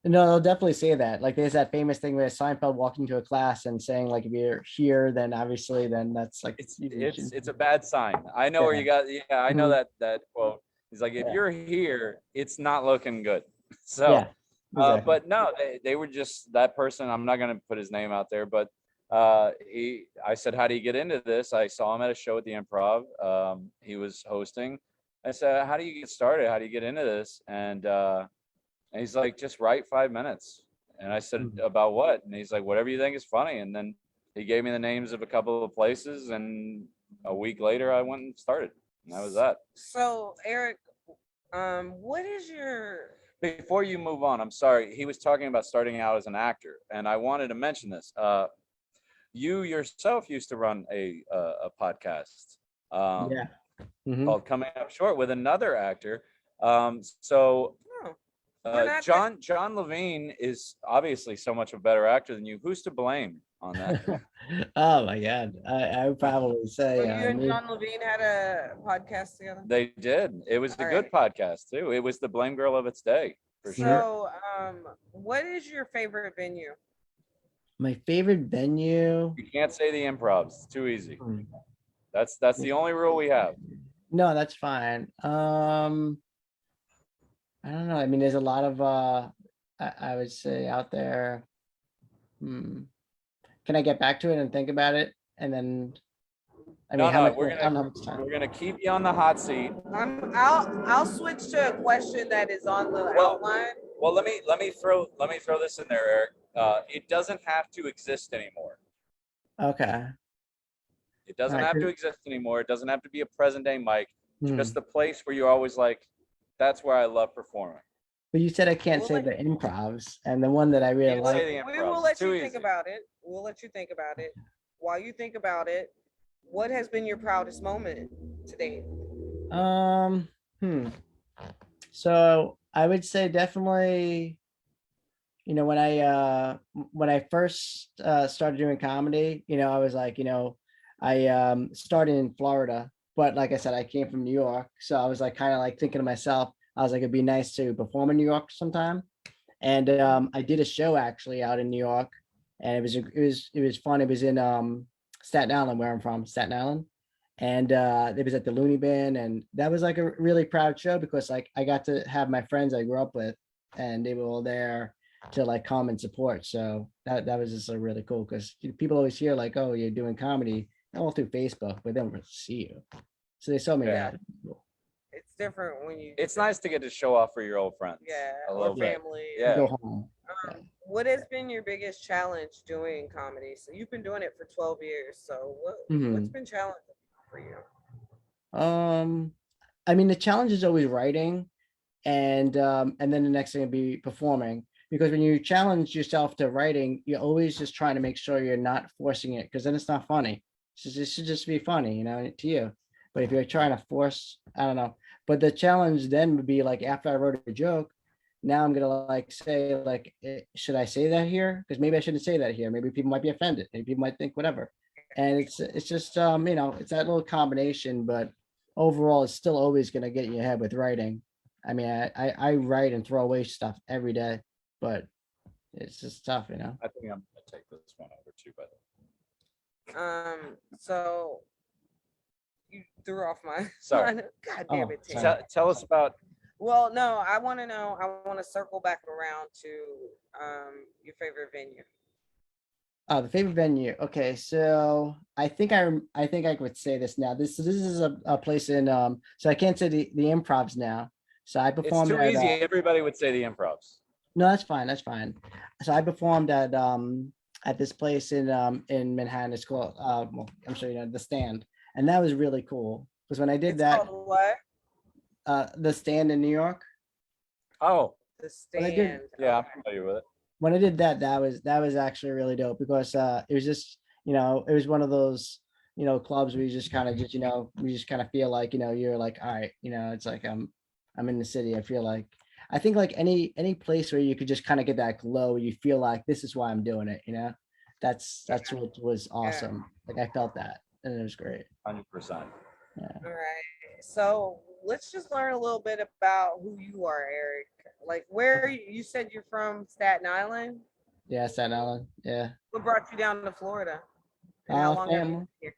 Speaker 3: No, they'll definitely say that. Like there's that famous thing where Seinfeld walked into a class and saying, like, if you're here, then obviously then that's like
Speaker 2: it's a bad sign. I know where you got I know that quote. He's like, if you're here, it's not looking good. So exactly. But no, they were just that person. I'm not gonna put his name out there, but I said, how do you get into this? I saw him at a show at the Improv. He was hosting. I said, how do you get started? How do you get into this? And he's like, just write 5 minutes. And I said, about what? And he's like, whatever you think is funny. And then he gave me the names of a couple of places. And a week later, I went and started. And that was that. So,
Speaker 1: Eric, what is your...
Speaker 2: Before you move on, I'm sorry. He was talking about starting out as an actor. And I wanted to mention this. You yourself used to run a podcast called Coming Up Short with another actor. John Levine is obviously so much a better actor than you. Who's to blame on that?
Speaker 3: Oh my God. I would probably say
Speaker 1: you and John Levine had a podcast together?
Speaker 2: They did. It was a good podcast too. It was the Blamegirl of its day, for sure.
Speaker 1: So what is your favorite venue?
Speaker 3: My favorite venue.
Speaker 2: You can't say the Improvs. It's too easy. That's the only rule we have.
Speaker 3: No, that's fine. I don't know. I mean, there's a lot of I would say out there. Can I get back to it and think about it? And then
Speaker 2: we're gonna keep you on the hot seat.
Speaker 1: I'll switch to a question that is on the outline.
Speaker 2: Well, let me throw this in there, Eric. It doesn't have to exist anymore.
Speaker 3: Okay.
Speaker 2: It doesn't have to exist anymore. It doesn't have to be a present day mic. Just the place where you're always like, that's where I love performing.
Speaker 3: But you said I can't say the Improvs, and the one that I really like.
Speaker 1: We will let you think about it. We'll let you think about it. While you think about it, what has been your proudest moment today?
Speaker 3: So I would say definitely, when I first started doing comedy, I was like, I started in Florida, but like I said, I came from New York. So I was like, kind of like thinking to myself, I was like, it'd be nice to perform in New York sometime. And I did a show actually out in New York, and it was fun. It was in Staten Island, where I'm from, Staten Island. And it was at the Looney Bin, and that was like a really proud show because like I got to have my friends I grew up with, and they were all there to like come and support. So that was just really cool because people always hear like, oh, you're doing comedy, all through Facebook, but they don't really see you. So they saw me.
Speaker 2: Yeah.
Speaker 3: That.
Speaker 1: It's different when you
Speaker 2: It's nice to get to show off for your old friends.
Speaker 1: yeah,
Speaker 2: a
Speaker 1: or
Speaker 2: little bit.
Speaker 1: family.
Speaker 2: Yeah.
Speaker 3: Go home.
Speaker 1: What has been your biggest challenge doing comedy? So you've been doing it for 12 years. So what's
Speaker 3: Mhm.
Speaker 1: been challenging for you?
Speaker 3: I mean, the challenge is always writing, and then the next thing would be performing. Because when you challenge yourself to writing, you're always just trying to make sure you're not forcing it, because then it's not funny. It should just be funny, to you. But if you're trying to force, I don't know. But the challenge then would be like after I wrote a joke, now I'm gonna like say like, should I say that here? Because maybe I shouldn't say that here. Maybe people might be offended. Maybe people might think whatever. And it's just it's that little combination, but overall, it's still always gonna get you ahead with writing. I mean, I write and throw away stuff every day, but it's just tough.
Speaker 2: I think I'm gonna take this one over too, by the way.
Speaker 1: So you threw off my
Speaker 2: Sorry.
Speaker 1: God damn
Speaker 3: Oh,
Speaker 1: it, Tim.
Speaker 3: sorry.
Speaker 2: Tell us about
Speaker 1: Well, no, I want to know. I want to circle back around to your favorite venue.
Speaker 3: The favorite venue. Okay, so I think I would say this now. This is a place in so I can't say the improvs now. So I
Speaker 2: it's
Speaker 3: performed
Speaker 2: too
Speaker 3: at
Speaker 2: easy. Everybody would say the improvs.
Speaker 3: no, that's fine. That's fine. So I performed at this place in Manhattan. It's called well, I'm sure you know the Stand, and that was really cool because when I did
Speaker 1: It's
Speaker 3: that,
Speaker 1: called what?
Speaker 3: the Stand in New York.
Speaker 2: Oh,
Speaker 1: The
Speaker 3: Well, I did-
Speaker 1: Stand.
Speaker 2: yeah, I'm
Speaker 1: Okay.
Speaker 2: familiar with it.
Speaker 3: When I did that, that was actually really dope because it was just it was one of those clubs where you just kind of just you just kind of feel like you're like, all right, it's like I'm in the city. I think like any place where you could just kind of get that glow, you feel like this is why I'm doing it. That's what was awesome. Like I felt that, and it was great.
Speaker 2: 100%.
Speaker 3: Yeah.
Speaker 1: All right. So let's just learn a little bit about who you are, Eric. Like where you said you're from Staten Island.
Speaker 3: Yeah, Staten Island. Yeah.
Speaker 1: What brought you down to Florida? And how long have you
Speaker 3: Family.
Speaker 1: been here?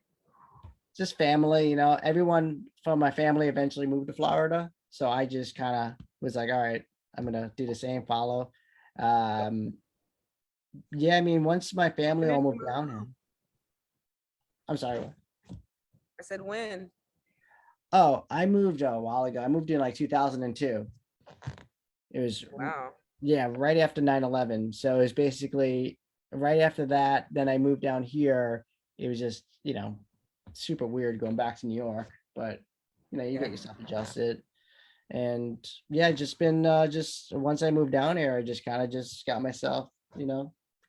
Speaker 3: Just family, everyone from my family eventually moved to Florida. So I just kind of was like, all right, I'm gonna do the same, follow. Yeah, I mean, once my family all moved down here. I'm sorry.
Speaker 1: I said when?
Speaker 3: Oh, I moved a while ago. I moved in like 2002. It was
Speaker 1: Wow.
Speaker 3: yeah, right after 9/11. So it was basically right after that. Then I moved down here. It was just, super weird going back to New York, but you get yourself adjusted. And yeah, just been just once I moved down here, I just kind of just got myself,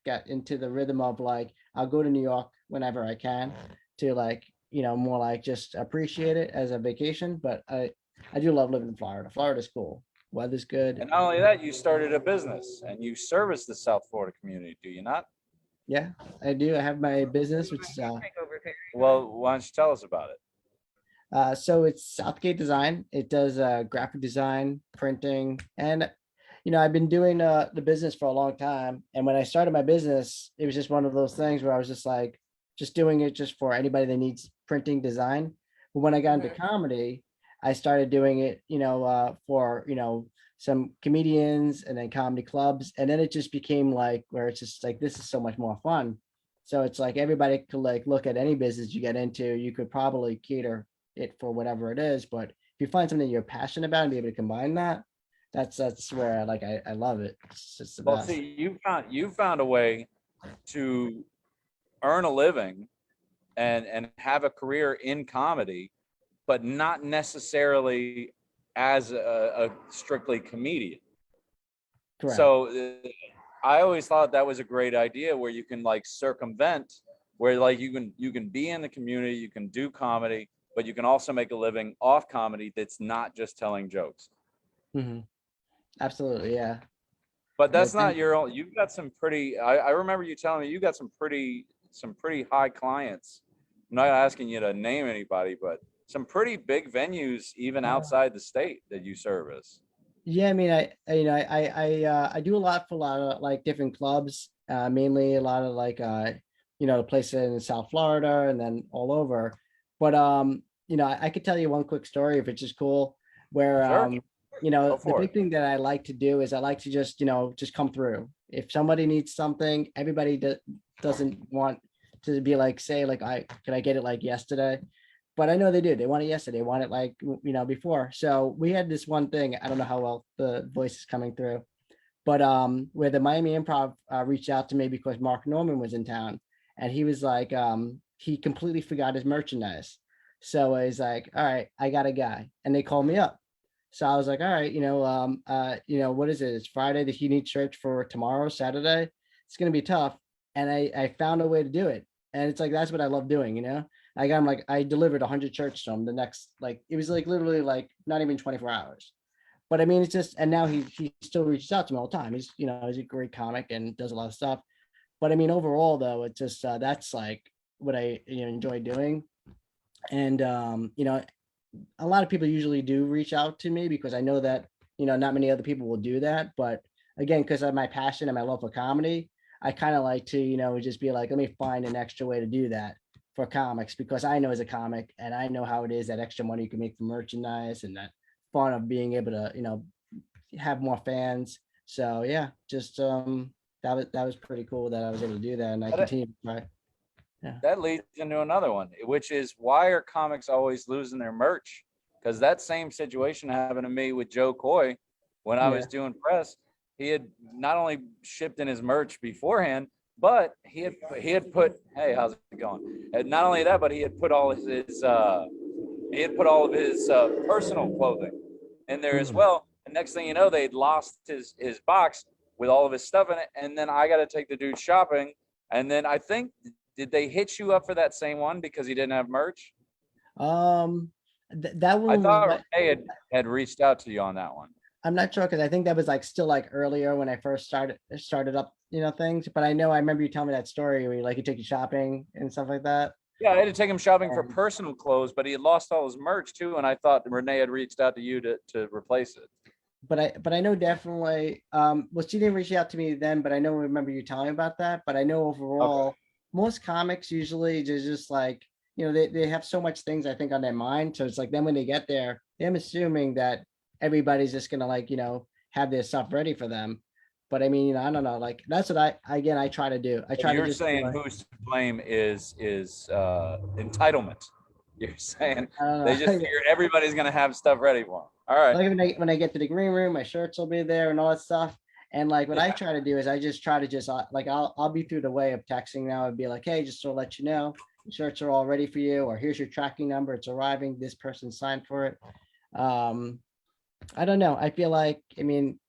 Speaker 3: got into the rhythm of like I'll go to New York whenever I can to like, more like just appreciate it as a vacation. But I do love living in Florida. Florida's cool. Weather's good.
Speaker 2: And not only that, you started a business and you service the South Florida community, do you not?
Speaker 3: Yeah, I do. I have my business, which is
Speaker 1: Take over, Terry.
Speaker 2: Well, why don't you tell us about it?
Speaker 3: so it's Southgate Design. It does graphic design, printing, and I've been doing the business for a long time. And when I started my business, it was just one of those things where I was just like, just doing it just for anybody that needs printing design. But when I got into comedy, I started doing it, for some comedians and then comedy clubs, and then it just became like where it's just like this is so much more fun. So it's like everybody could like look at any business you get into, you could probably cater it for whatever it is. But if you find something you're passionate about and be able to combine that, that's where like I love it. It's just the
Speaker 2: Well,
Speaker 3: best.
Speaker 2: see, you found a way to earn a living and have a career in comedy, but not necessarily as a strictly comedian.
Speaker 3: Correct.
Speaker 2: So I always thought that was a great idea where you can like circumvent, where like you can be in the community, you can do comedy, but you can also make a living off comedy that's not just telling jokes.
Speaker 3: Mhm. Absolutely, yeah.
Speaker 2: But that's
Speaker 3: Yeah,
Speaker 2: not your own. You've got some pretty. I remember you telling me you got some pretty high clients. I'm not asking you to name anybody, but some pretty big venues even outside the state that you service.
Speaker 3: Yeah, I mean, I do a lot for a lot of like different clubs, mainly a lot of like the places in South Florida and then all over. But I could tell you one quick story if it's just cool, where
Speaker 2: Sure. Go
Speaker 3: the
Speaker 2: for
Speaker 3: big
Speaker 2: it.
Speaker 3: thing that I like to do is I like to just just come through. If somebody needs something, everybody doesn't want to be like, say like, could I get it like yesterday? But I know they do. They want it yesterday. They want it like, before. So we had this one thing. I don't know how well the voice is coming through, but where the Miami Improv reached out to me because Mark Norman was in town, and he was like, he completely forgot his merchandise. So he's like, all right, I got a guy, and they called me up. So I was like, all right, what is it? It's Friday. He needs shirts for tomorrow, Saturday. It's gonna be tough, and I found a way to do it, and it's like that's what I love doing. I got him, like, I delivered 100 shirts to him the next, like, it was like literally like not even 24 hours. But I mean, it's just, and now he still reaches out to me all the time. He's a great comic and does a lot of stuff. But I mean, overall though, it's just that's like what I enjoy doing. And a lot of people usually do reach out to me because I know that not many other people will do that. But again, because of my passion and my love for comedy, I kind of like to just be like, let me find an extra way to do that for comics, because I know as a comic and I know how it is, that extra money you can make from merchandise and that fun of being able to have more fans. So yeah, just that was pretty cool that I was able to do that, and I continue to try. Yeah.
Speaker 2: That leads into another one, which is, why are comics always losing their merch? Because that same situation happened to me with Joe Coy when I was doing press. He had not only shipped in his merch beforehand, but he had put, hey, how's it going? And not only that, but he had put all of his personal clothing in there as well. And next thing you know, they'd lost his box with all of his stuff in it. And then I got to take the dude shopping. And then I think, did they hit you up for that same one because he didn't have merch?
Speaker 3: That one,
Speaker 2: I thought Ray had reached out to you on that one.
Speaker 3: I'm not sure, because I think that was like still like earlier when I first started up things. But I remember you telling me that story where you take you shopping and stuff like that.
Speaker 2: Yeah, I had to take him shopping for personal clothes, but he had lost all his merch too, and I thought Renee had reached out to you to replace it.
Speaker 3: But I know definitely, well, she didn't reach out to me then, but I remember you telling me about that. But I know overall, most comics usually just like, they have so much things I think on their mind. So it's like, then when they get there, I'm assuming that everybody's just gonna have their stuff ready for them. But I mean, I don't know, like that's what I try to do.
Speaker 2: You're saying who's to blame is entitlement. You're saying they just figure everybody's gonna have stuff ready for them. All right.
Speaker 3: Like when I get to the green room, my shirts will be there and all that stuff. And like what I try to do is I just try to like I'll be through the way of texting now and be like, hey, just to let you know, the shirts are all ready for you, or here's your tracking number, it's arriving, this person signed for it. I don't know. I feel like,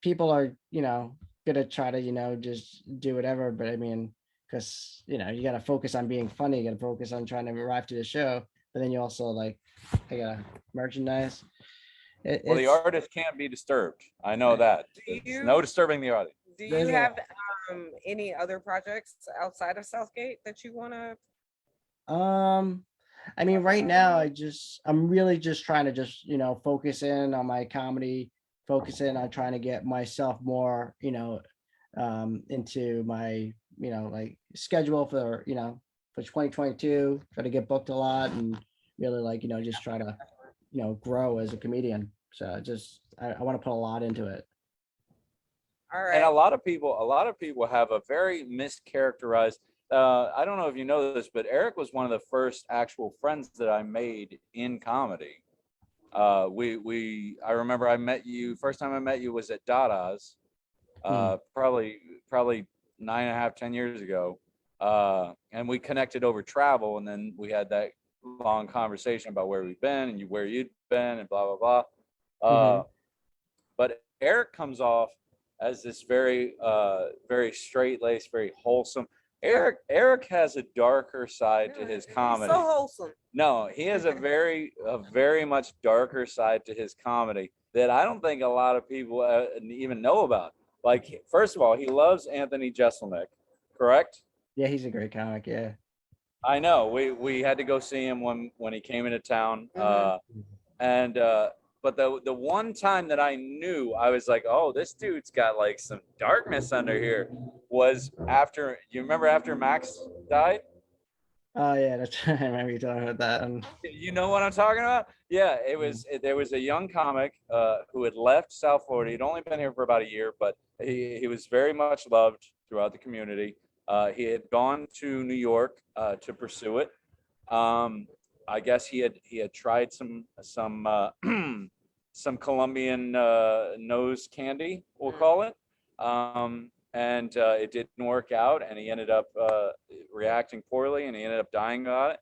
Speaker 3: people are, gonna try to, just do whatever. But I mean, because, you got to focus on being funny. You got to focus on trying to arrive to the show. But then you also I got to merchandise.
Speaker 2: Well, the artist can't be disturbed. I know that. No disturbing the audience.
Speaker 1: Do you have any other projects outside of Southgate that you want to?
Speaker 3: Right now, I'm really just trying to just, focus in on my comedy, focus in on trying to get myself more, into my, schedule for 2022, try to get booked a lot and really just try to, grow as a comedian. So I want to put a lot into it.
Speaker 1: All right.
Speaker 2: And a lot of people have a very mischaracterized, I don't know if you know this, but Eric was one of the first actual friends that I made in comedy. I remember first time I met you was at Dada's, probably 9.5, 10 years ago. And we connected over travel, and then we had that long conversation about where we've been and where you'd been and blah, blah, blah. But Eric comes off as this very, very straight-laced, very wholesome. Eric has a darker side to his comedy.
Speaker 1: So wholesome.
Speaker 2: No, he has a very much darker side to his comedy that I don't think a lot of people even know about. Like, first of all, he loves Anthony Jeselnik, correct?
Speaker 3: Yeah, he's a great comic. Yeah,
Speaker 2: I know. We had to go see him when he came into town, but the one time that I knew, I was like, oh, this dude's got like some darkness under here, was after, you remember after Max died?
Speaker 3: Oh yeah, that's I remember you talking about that.
Speaker 2: You know what I'm talking about? Yeah, there was a young comic who had left South Florida. He'd only been here for about a year, but he was very much loved throughout the community. He had gone to New York to pursue it. I guess he had tried some some Colombian nose candy, we'll call it, and it didn't work out, and he ended up reacting poorly, and he ended up dying about it.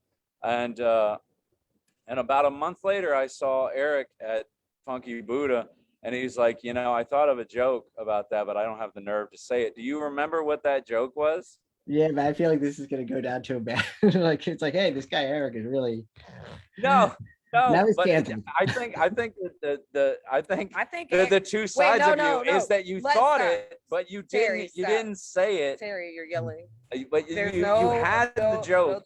Speaker 2: And about a month later, I saw Eric at Funky Buddha, and he's like, I thought of a joke about that, but I don't have the nerve to say it. Do you remember what that joke was?
Speaker 3: Yeah, but I feel like this is gonna go down to a bad. Like it's like, hey, this guy Eric is really.
Speaker 2: No,
Speaker 3: Now he's
Speaker 2: but
Speaker 3: canceled.
Speaker 2: I think
Speaker 1: I think
Speaker 2: the two sides of
Speaker 1: no,
Speaker 2: you is that you
Speaker 1: Let's
Speaker 2: thought
Speaker 1: stop.
Speaker 2: it, but you
Speaker 1: Terry,
Speaker 2: didn't. You
Speaker 1: stop.
Speaker 2: didn't say it.
Speaker 1: Terry, you're yelling.
Speaker 2: But you had the
Speaker 1: no,
Speaker 2: joke.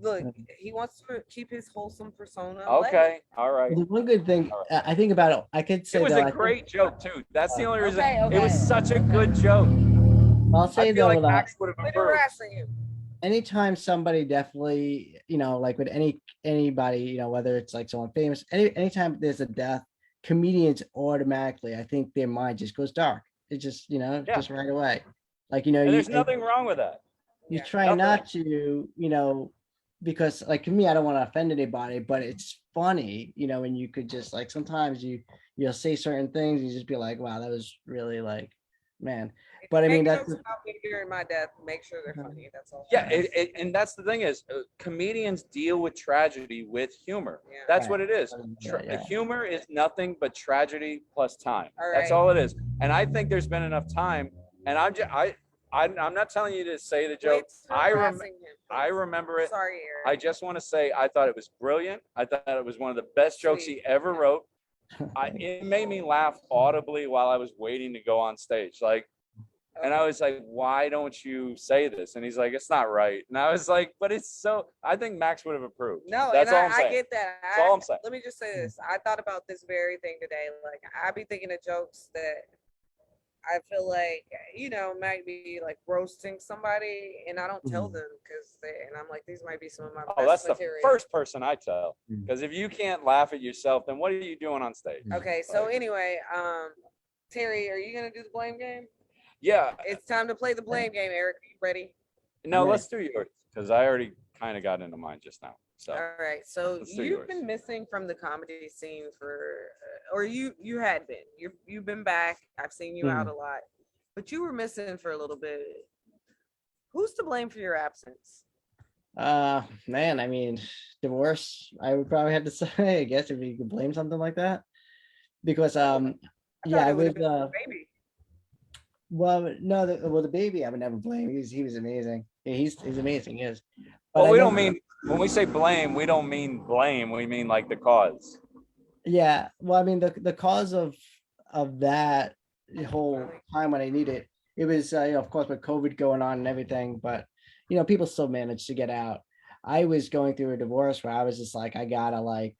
Speaker 1: Look, he wants to keep his wholesome persona.
Speaker 2: Okay, all right.
Speaker 3: The one good thing I think about it, I could say
Speaker 2: It was
Speaker 3: though,
Speaker 2: a great joke too. That's the only reason.
Speaker 1: Okay.
Speaker 2: It was such a good joke.
Speaker 3: I'll say
Speaker 2: I feel
Speaker 3: though,
Speaker 2: like Max would have
Speaker 1: Quit
Speaker 2: approved.
Speaker 1: harassing you.
Speaker 3: anytime somebody definitely, like with anybody, whether it's like someone famous, anytime there's a death, comedians automatically, I think their mind just goes dark. It just, just right away. Like,
Speaker 2: And there's nothing wrong with that.
Speaker 3: you
Speaker 1: Yeah,
Speaker 3: try not to, because like me, I don't want to offend anybody, but it's funny, and you could just like, sometimes you'll say certain things, you just be like, wow, that was really like, man. But I mean,
Speaker 1: Make
Speaker 3: that's
Speaker 1: jokes about me during my death. Make sure they're funny. That's all.
Speaker 2: Yeah, and that's the thing is, comedians deal with tragedy with humor.
Speaker 1: Yeah.
Speaker 2: That's
Speaker 3: Right.
Speaker 2: what it is.
Speaker 3: Yeah.
Speaker 2: Humor is nothing but tragedy plus time.
Speaker 1: All
Speaker 2: That's
Speaker 1: right.
Speaker 2: all it is. And I think there's been enough time. And I'm not telling you to say the joke. I remember it.
Speaker 1: Sorry, Eric.
Speaker 2: I just want to say I thought it was brilliant. I thought it was one of the best jokes he ever wrote. It made me laugh audibly while I was waiting to go on stage. And I was like, why don't you say this? And he's like, it's not right. And I was like, but it's so, I think Max would have approved.
Speaker 1: No,
Speaker 2: That's
Speaker 1: and
Speaker 2: all I'm saying.
Speaker 1: I get that.
Speaker 2: That's all I'm saying.
Speaker 1: Let me just say this. I thought about this very thing today. Like, I be thinking of jokes that I feel like, might be like roasting somebody, and I don't tell them and I'm like, these might be some of my
Speaker 2: Oh,
Speaker 1: best
Speaker 2: that's
Speaker 1: material.
Speaker 2: the first person I tell. Because if you can't laugh at yourself, then what are you doing on stage?
Speaker 1: Okay, so anyway, Terry, are you going to do the blame game?
Speaker 2: Yeah.
Speaker 1: It's time to play the blame game, Eric. You ready?
Speaker 2: No,
Speaker 3: I'm
Speaker 2: let's do yours. Because I already kind of got into mine just now. So
Speaker 1: All right. So
Speaker 2: Let's do
Speaker 1: you've
Speaker 2: yours.
Speaker 1: been missing from the comedy scene or you had been. You've been back. I've seen you out a lot, but you were missing for a little bit. Who's to blame for your absence?
Speaker 3: Man, I mean, divorce, I would probably have to say, I guess, if you could blame something like that. Because
Speaker 1: I
Speaker 3: with
Speaker 1: baby.
Speaker 3: well, no, the baby I would never blame. He was amazing. Yeah, he's amazing, he is.
Speaker 2: Well,
Speaker 3: But
Speaker 2: we
Speaker 3: I
Speaker 2: don't
Speaker 3: know-
Speaker 2: mean, when we say blame, we don't mean blame. We mean like the cause.
Speaker 3: Yeah, well, I mean, the cause of that whole time when I needed it was, of course, with COVID going on and everything, but people still managed to get out. I was going through a divorce where I was just like, I gotta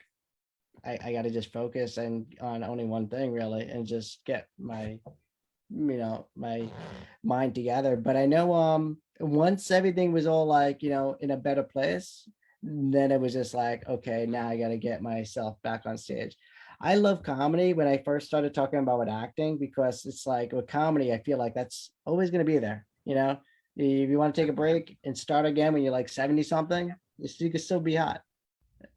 Speaker 3: just focus on only one thing really, and just get my my mind together. But I know once everything was all like, in a better place, then it was just like, okay, now I got to get myself back on stage. I love comedy when I first started talking about with acting, because it's like with comedy, I feel like that's always going to be there. If you want to take a break and start again when you're like 70 something, you can still be hot.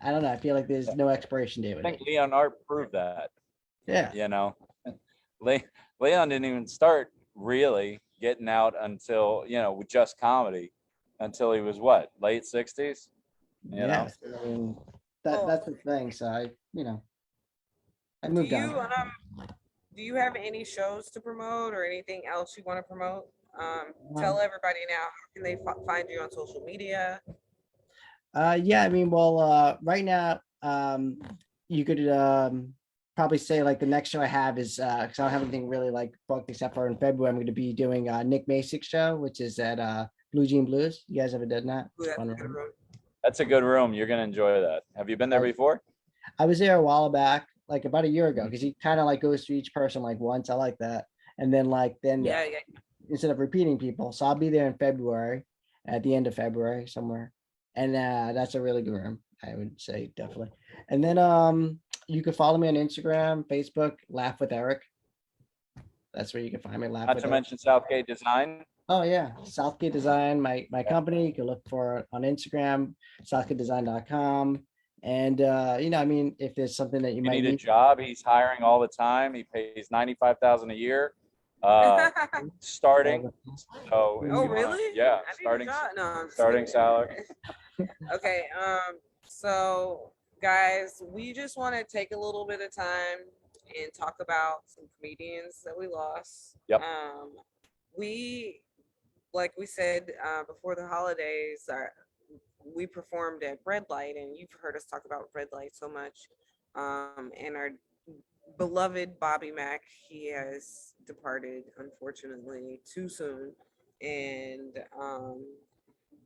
Speaker 3: I don't know. I feel like there's no expiration date
Speaker 2: I
Speaker 3: with
Speaker 2: think
Speaker 3: it.
Speaker 2: Leon Art proved that.
Speaker 3: Yeah.
Speaker 2: Leon didn't even start really getting out until, with just comedy, until he was what, late 60s?
Speaker 3: Yeah. So, I mean, that's the thing. So I moved on.
Speaker 1: Do you have any shows to promote or anything else you want to promote? Tell everybody now, how can they find you on social media?
Speaker 3: Yeah, I mean, well, right now, you could probably say like the next show I have is because I don't have anything really like booked except for in February. I'm going to be doing Nick Masick's show, which is at Blue Jean Blues. You guys ever done that?
Speaker 1: Ooh, that's
Speaker 3: Fun
Speaker 1: a good
Speaker 3: room.
Speaker 1: room.
Speaker 2: That's a good room. You're going to enjoy that. Have you been there before?
Speaker 3: I was there a while back, like about a year ago, because he kind of like goes to each person like once. I like that. And then
Speaker 1: Yeah.
Speaker 3: instead of repeating people. So I'll be there in February, at the end of February somewhere. And that's a really good room, I would say, definitely. And then you can follow me on Instagram, Facebook, Laugh with Eric. That's where you can find me.
Speaker 2: Not to mention Southgate Design.
Speaker 3: Oh yeah, Southgate Design, my company. You can look for it on Instagram, southgatedesign.com. And I mean, if there's something that you
Speaker 2: You
Speaker 3: might
Speaker 2: need a
Speaker 3: need,
Speaker 2: job. He's hiring all the time. He pays 95,000 a year, uh,
Speaker 3: all
Speaker 2: starting.
Speaker 3: the
Speaker 2: So if
Speaker 1: Oh,
Speaker 2: you want to,
Speaker 1: really?
Speaker 2: yeah,
Speaker 1: I need a job. No, I'm just
Speaker 2: starting
Speaker 1: kidding.
Speaker 2: salary.
Speaker 1: Okay. So guys, we just want to take a little bit of time and talk about some comedians that we lost.
Speaker 2: Yep.
Speaker 1: We, like we said before the holidays, we performed at Red Light, and you've heard us talk about Red Light so much. And our beloved Bobby Mack, he has departed unfortunately too soon, and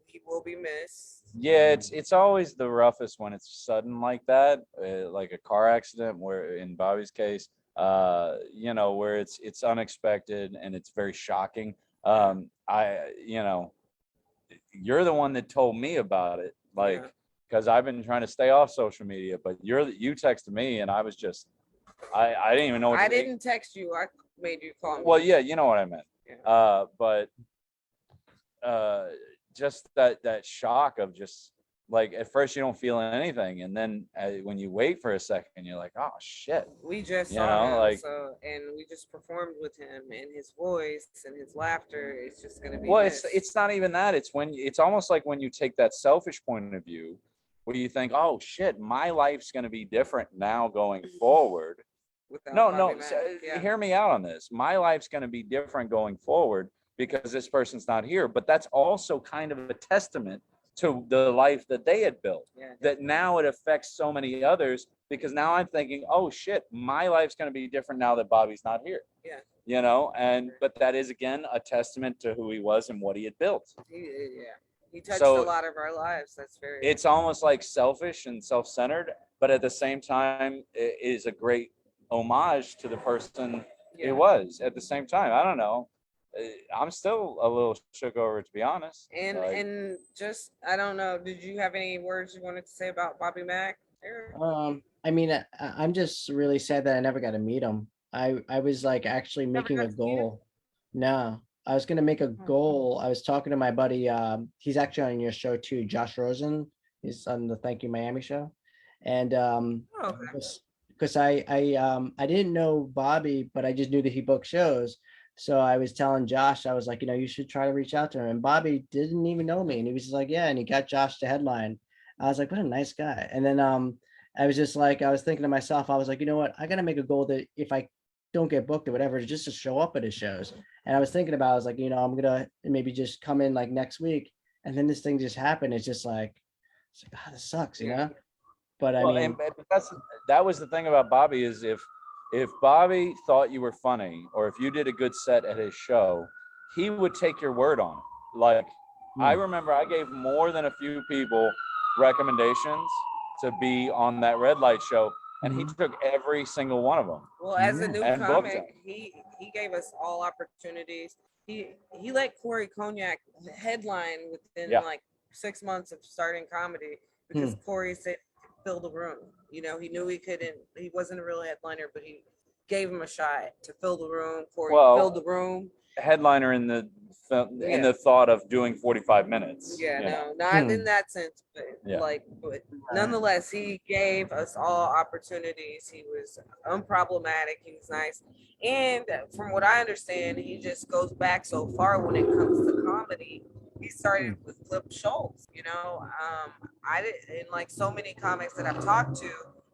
Speaker 1: he will be missed.
Speaker 2: Yeah, it's always the roughest when it's sudden like that, like a car accident. Where in Bobby's case, where it's unexpected and it's very shocking. You're the one that told me about it, like,
Speaker 1: Yeah.
Speaker 2: because I've been trying to stay off social media, but you texted me and I was just, I didn't even know what
Speaker 1: I
Speaker 2: to think.
Speaker 1: didn't text you. I made you call me.
Speaker 2: Well, yeah, you know what I meant.
Speaker 1: Yeah.
Speaker 2: But just that shock of just like at first you don't feel anything, and then when you wait for a second, you're like, oh shit.
Speaker 1: We just
Speaker 2: You
Speaker 1: saw
Speaker 2: know,
Speaker 1: him,
Speaker 2: like-
Speaker 1: and we just performed with him, and his voice and his laughter is just gonna be.
Speaker 2: Well,
Speaker 1: missed.
Speaker 2: it's not even that. It's almost like when you take that selfish point of view, where you think, oh shit, my life's going to be different now going forward.
Speaker 1: Without
Speaker 2: No,
Speaker 1: Bobby
Speaker 2: so,
Speaker 1: Mack. Yeah.
Speaker 2: hear me out on this. My life's going to be different going forward because this person's not here. But that's also kind of a testament to the life that they had built.
Speaker 1: Yeah.
Speaker 2: That now it affects so many others, because now I'm thinking, oh shit, my life's going to be different now that Bobby's not here.
Speaker 1: Yeah.
Speaker 2: But that is again a testament to who he was and what he had built.
Speaker 1: He touched
Speaker 2: So-
Speaker 1: a lot of our lives. That's very.
Speaker 2: It's almost like selfish and self-centered, but at the same time, it is a great homage to the person it was. At the same time, I don't know. I'm still a little shook over it, to be honest.
Speaker 1: And just I don't know. Did you have any words you wanted to say about Bobby Mack?
Speaker 3: I mean, I'm just really sad that I never got to meet him. I was like actually making
Speaker 1: got
Speaker 3: a
Speaker 1: to meet
Speaker 3: goal. No, I was gonna make a goal. I was talking to my buddy. He's actually on your show too, Josh Rosen. He's on the Thank You Miami show, and
Speaker 1: Okay.
Speaker 3: because I didn't know Bobby, but I just knew that he booked shows. So I was telling Josh, I was like, you should try to reach out to him. And Bobby didn't even know me, and he was just like, yeah, and he got Josh to headline. I was like, what a nice guy. And then I was just like, I was thinking to myself, I was like, you know what, I gotta make a goal that if I don't get booked or whatever, just to show up at his shows. And I was thinking about, I was like, I'm gonna maybe just come in like next week. And then this thing just happened. It's like, this sucks, But I mean,
Speaker 2: that was the thing about Bobby is if Bobby thought you were funny, or if you did a good set at his show, he would take your word on it. Like, I remember I gave more than a few people recommendations to be on that Red Light show, and he took every single one of them.
Speaker 1: Well, as a new
Speaker 2: And booked him.
Speaker 1: comic, he gave us all opportunities. He let Corey Cognac headline within like 6 months of starting comedy, because Corey said fill the room. He knew he couldn't. He wasn't a real headliner, but he gave him a shot to fill the room. Corey filled the room.
Speaker 2: Headliner in the thought of doing 45 minutes.
Speaker 1: Yeah, no, not in that sense, but but nonetheless, he gave us all opportunities. He was unproblematic. He was nice, and from what I understand, he just goes back so far when it comes to comedy. He started with Flip Schultz. I did, and like so many comics that I've talked to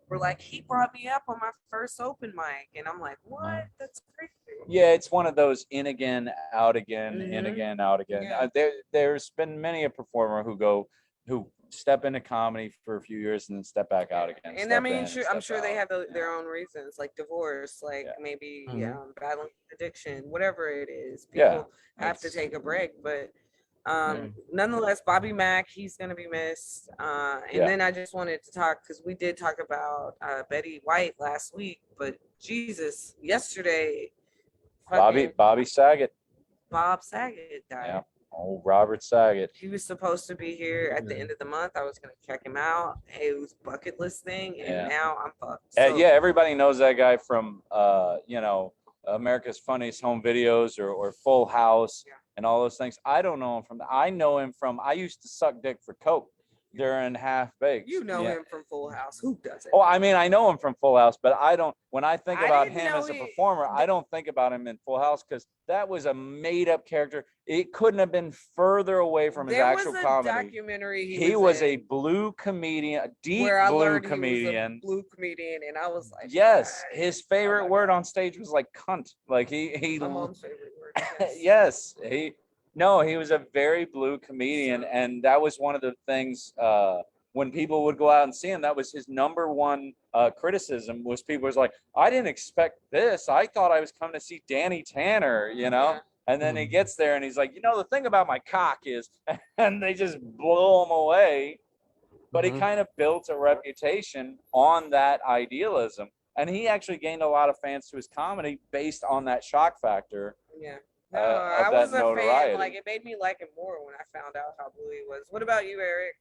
Speaker 1: were like, he brought me up on my first open mic, and I'm like, what? That's crazy.
Speaker 2: Yeah, it's one of those in again, out again, in again, out again.
Speaker 1: Yeah.
Speaker 2: There's been many a performer who step into comedy for a few years and then step back out again.
Speaker 1: And I mean, I'm sure they have their own reasons, like divorce, like maybe battling addiction, whatever it is. People have to take a break, but nonetheless, Bobby Mack, he's gonna be missed. And then I just wanted to talk, because we did talk about Betty White last week, but Jesus, yesterday,
Speaker 2: Bobby Saget.
Speaker 1: Bob Saget died.
Speaker 2: Yeah. Oh, Robert Saget.
Speaker 1: He was supposed to be here at the end of the month. I was gonna check him out. It was bucket list thing, and now I'm fucked. So,
Speaker 2: Everybody knows that guy from America's Funniest Home Videos or Full House. and all those things. I don't know him from. I know him from. I used to suck dick for coke during Half Baked.
Speaker 1: You know him from Full House. Who doesn't?
Speaker 2: Oh, I mean, I know him from Full House, but I don't. When I think
Speaker 1: I
Speaker 2: about
Speaker 1: didn't
Speaker 2: him
Speaker 1: know
Speaker 2: as a
Speaker 1: he-
Speaker 2: performer, I don't think about him in Full House because that was a made-up character. It couldn't have been further away from his
Speaker 1: There
Speaker 2: actual
Speaker 1: was a
Speaker 2: comedy.
Speaker 1: documentary
Speaker 2: He was a
Speaker 1: in
Speaker 2: blue comedian, a deep
Speaker 1: where I
Speaker 2: blue
Speaker 1: learned he was
Speaker 2: comedian.
Speaker 1: a blue comedian, and I was like,
Speaker 2: Yes,
Speaker 1: "God."
Speaker 2: his
Speaker 1: Oh
Speaker 2: favorite
Speaker 1: my
Speaker 2: word
Speaker 1: God.
Speaker 2: on stage was like cunt. Like he
Speaker 1: My mom's favorite word.
Speaker 2: yes, he was a very blue comedian, and that was one of the things when people would go out and see him, that was his number one criticism was people was like, I didn't expect this. I thought I was coming to see Danny Tanner, you know?
Speaker 1: Yeah.
Speaker 2: And then he gets there and he's like, the thing about my cock is, and they just blow him away. But he kind of built a reputation on that idealism. And he actually gained a lot of fans to his comedy based on that shock factor.
Speaker 1: Yeah. No, I
Speaker 2: of
Speaker 1: was
Speaker 2: that
Speaker 1: a fan.
Speaker 2: notoriety.
Speaker 1: Like, it made me like him more when I found out how blue he was. What about you, Eric?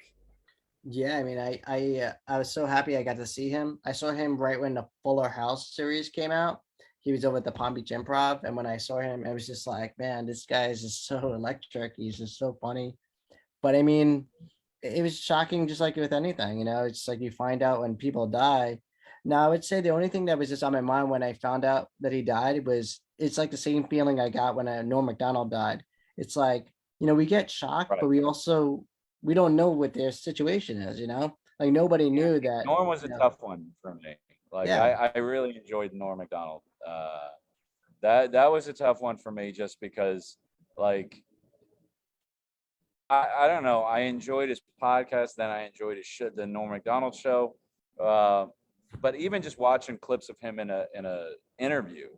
Speaker 3: Yeah, I mean, I was so happy I got to see him. I saw him right when the Fuller House series came out. He was over at the Palm Beach Improv, and when I saw him, I was just like, man, this guy is just so electric. He's just so funny. But I mean, it was shocking, just like with anything, It's like you find out when people die. Now, I would say the only thing that was just on my mind when I found out that he died was it's like the same feeling I got when Norm Macdonald died. It's like, we get shocked,
Speaker 2: Right.
Speaker 3: but we don't know what their situation is, Like nobody knew that.
Speaker 2: Norm was a tough one for me. Like
Speaker 3: Yeah.
Speaker 2: I really enjoyed Norm Macdonald. That was a tough one for me just because like I don't know. I enjoyed his podcast, then I enjoyed the Norm Macdonald show. But even just watching clips of him in a interview,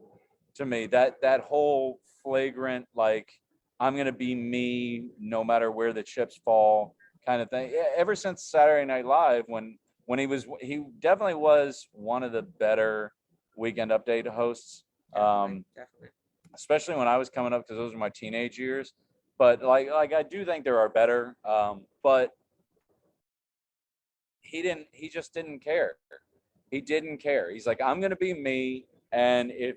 Speaker 2: to me, that whole flagrant like I'm gonna be me no matter where the chips fall kind of thing. Yeah, ever since Saturday Night Live, when he definitely was one of the better Weekend Update hosts.
Speaker 1: Definitely.
Speaker 2: Especially when I was coming up because those were my teenage years. But like I do think there are better. But he just didn't care. He didn't care. He's like, I'm gonna be me, and if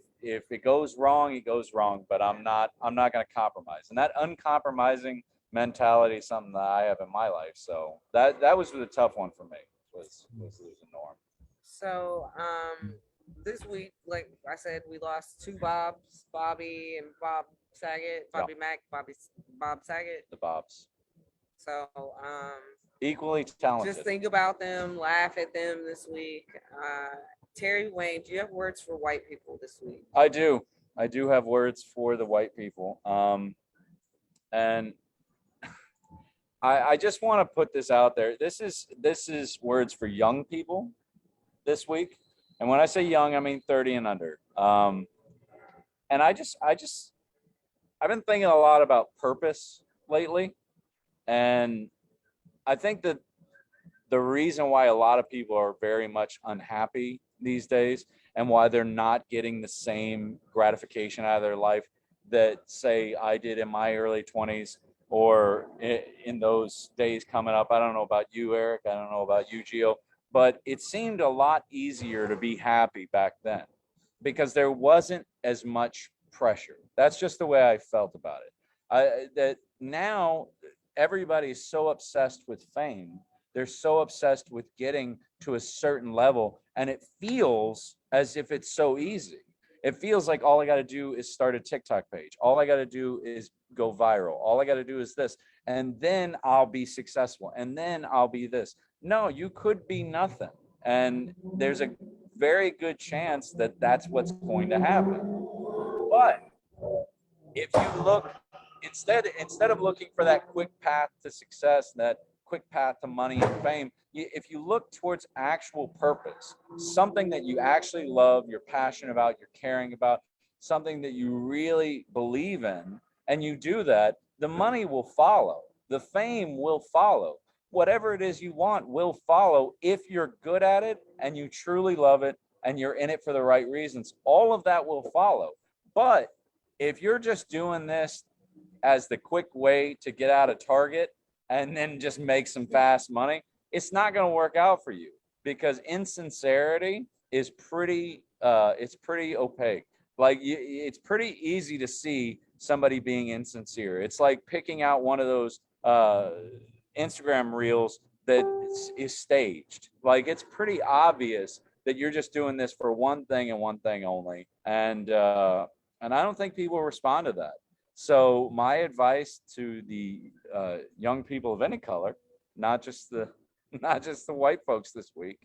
Speaker 2: it goes wrong, it goes wrong. But I'm not gonna compromise. And that uncompromising mentality is something that I have in my life. So that was the tough one for me was losing Norm.
Speaker 1: So, this week, like I said, we lost two Bobs, Bobby and Bob Saget, Bobby Mack, Bob Saget.
Speaker 2: The Bobs.
Speaker 1: So,
Speaker 2: Equally talented.
Speaker 1: just think about them, laugh at them this week. Terry Wayne, do you have words for white people this week?
Speaker 2: I do have words for the white people. And I just want to put this out there. This is words for young people this week. And when I say young, I mean 30 and under. And I've been thinking a lot about purpose lately. And I think that the reason why a lot of people are very much unhappy these days and why they're not getting the same gratification out of their life that, say, I did in my early 20s or in those days coming up. I don't know about you, Eric. I don't know about you, Gio. But it seemed a lot easier to be happy back then because there wasn't as much pressure. That's just the way I felt about it. That now everybody's so obsessed with fame. They're so obsessed with getting to a certain level, and it feels as if it's so easy. It feels like all I got to do is start a TikTok page. All I got to do is go viral. All I got to do is this, and then I'll be successful, and then I'll be this. No, you could be nothing, and there's a very good chance that that's what's going to happen. But if you look instead of looking for that quick path to success, that quick path to money and fame, if you look towards actual purpose, something that you actually love, you're passionate about, you're caring about, something that you really believe in, and you do that, the money will follow, the fame will follow. Whatever it is you want will follow if you're good at it and you truly love it and you're in it for the right reasons. All of that will follow. But if you're just doing this as the quick way to get out of Target and then just make some fast money, it's not going to work out for you because insincerity is pretty opaque. Like it's pretty easy to see somebody being insincere. It's like picking out one of those Instagram reels that is staged. Like, it's pretty obvious that you're just doing this for one thing and one thing only. And I don't think people respond to that. So my advice to the young people of any color, not just the white folks this week,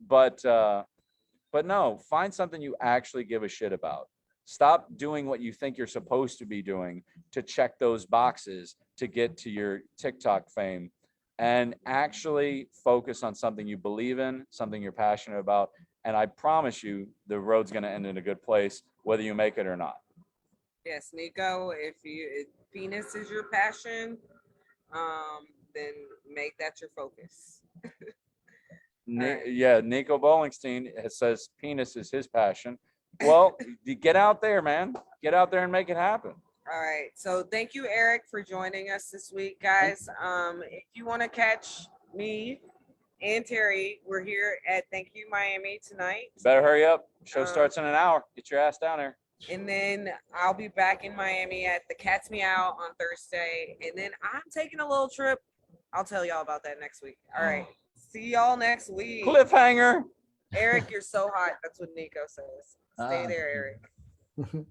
Speaker 2: but no, find something you actually give a shit about. Stop doing what you think you're supposed to be doing to check those boxes to get to your TikTok fame, and actually focus on something you believe in, something you're passionate about. And I promise you, the road's going to end in a good place, whether you make it or not.
Speaker 1: Yes, Nico, if penis is your passion, then make that your focus. Right.
Speaker 2: Yeah, Nico Bollingstein says penis is his passion. Well, get out there, man. Get out there and make it happen.
Speaker 1: All right. So thank you, Eric, for joining us this week, guys. If you want to catch me and Terry, we're here at Thank You Miami tonight.
Speaker 2: Better hurry up. Show starts in an hour. Get your ass down there.
Speaker 1: And then I'll be back in Miami at the Cat's Meow on Thursday. And then I'm taking a little trip. I'll tell y'all about that next week. All right. See y'all next week.
Speaker 2: Cliffhanger.
Speaker 1: Eric, you're so hot. That's what Nico says. Stay there, Eric.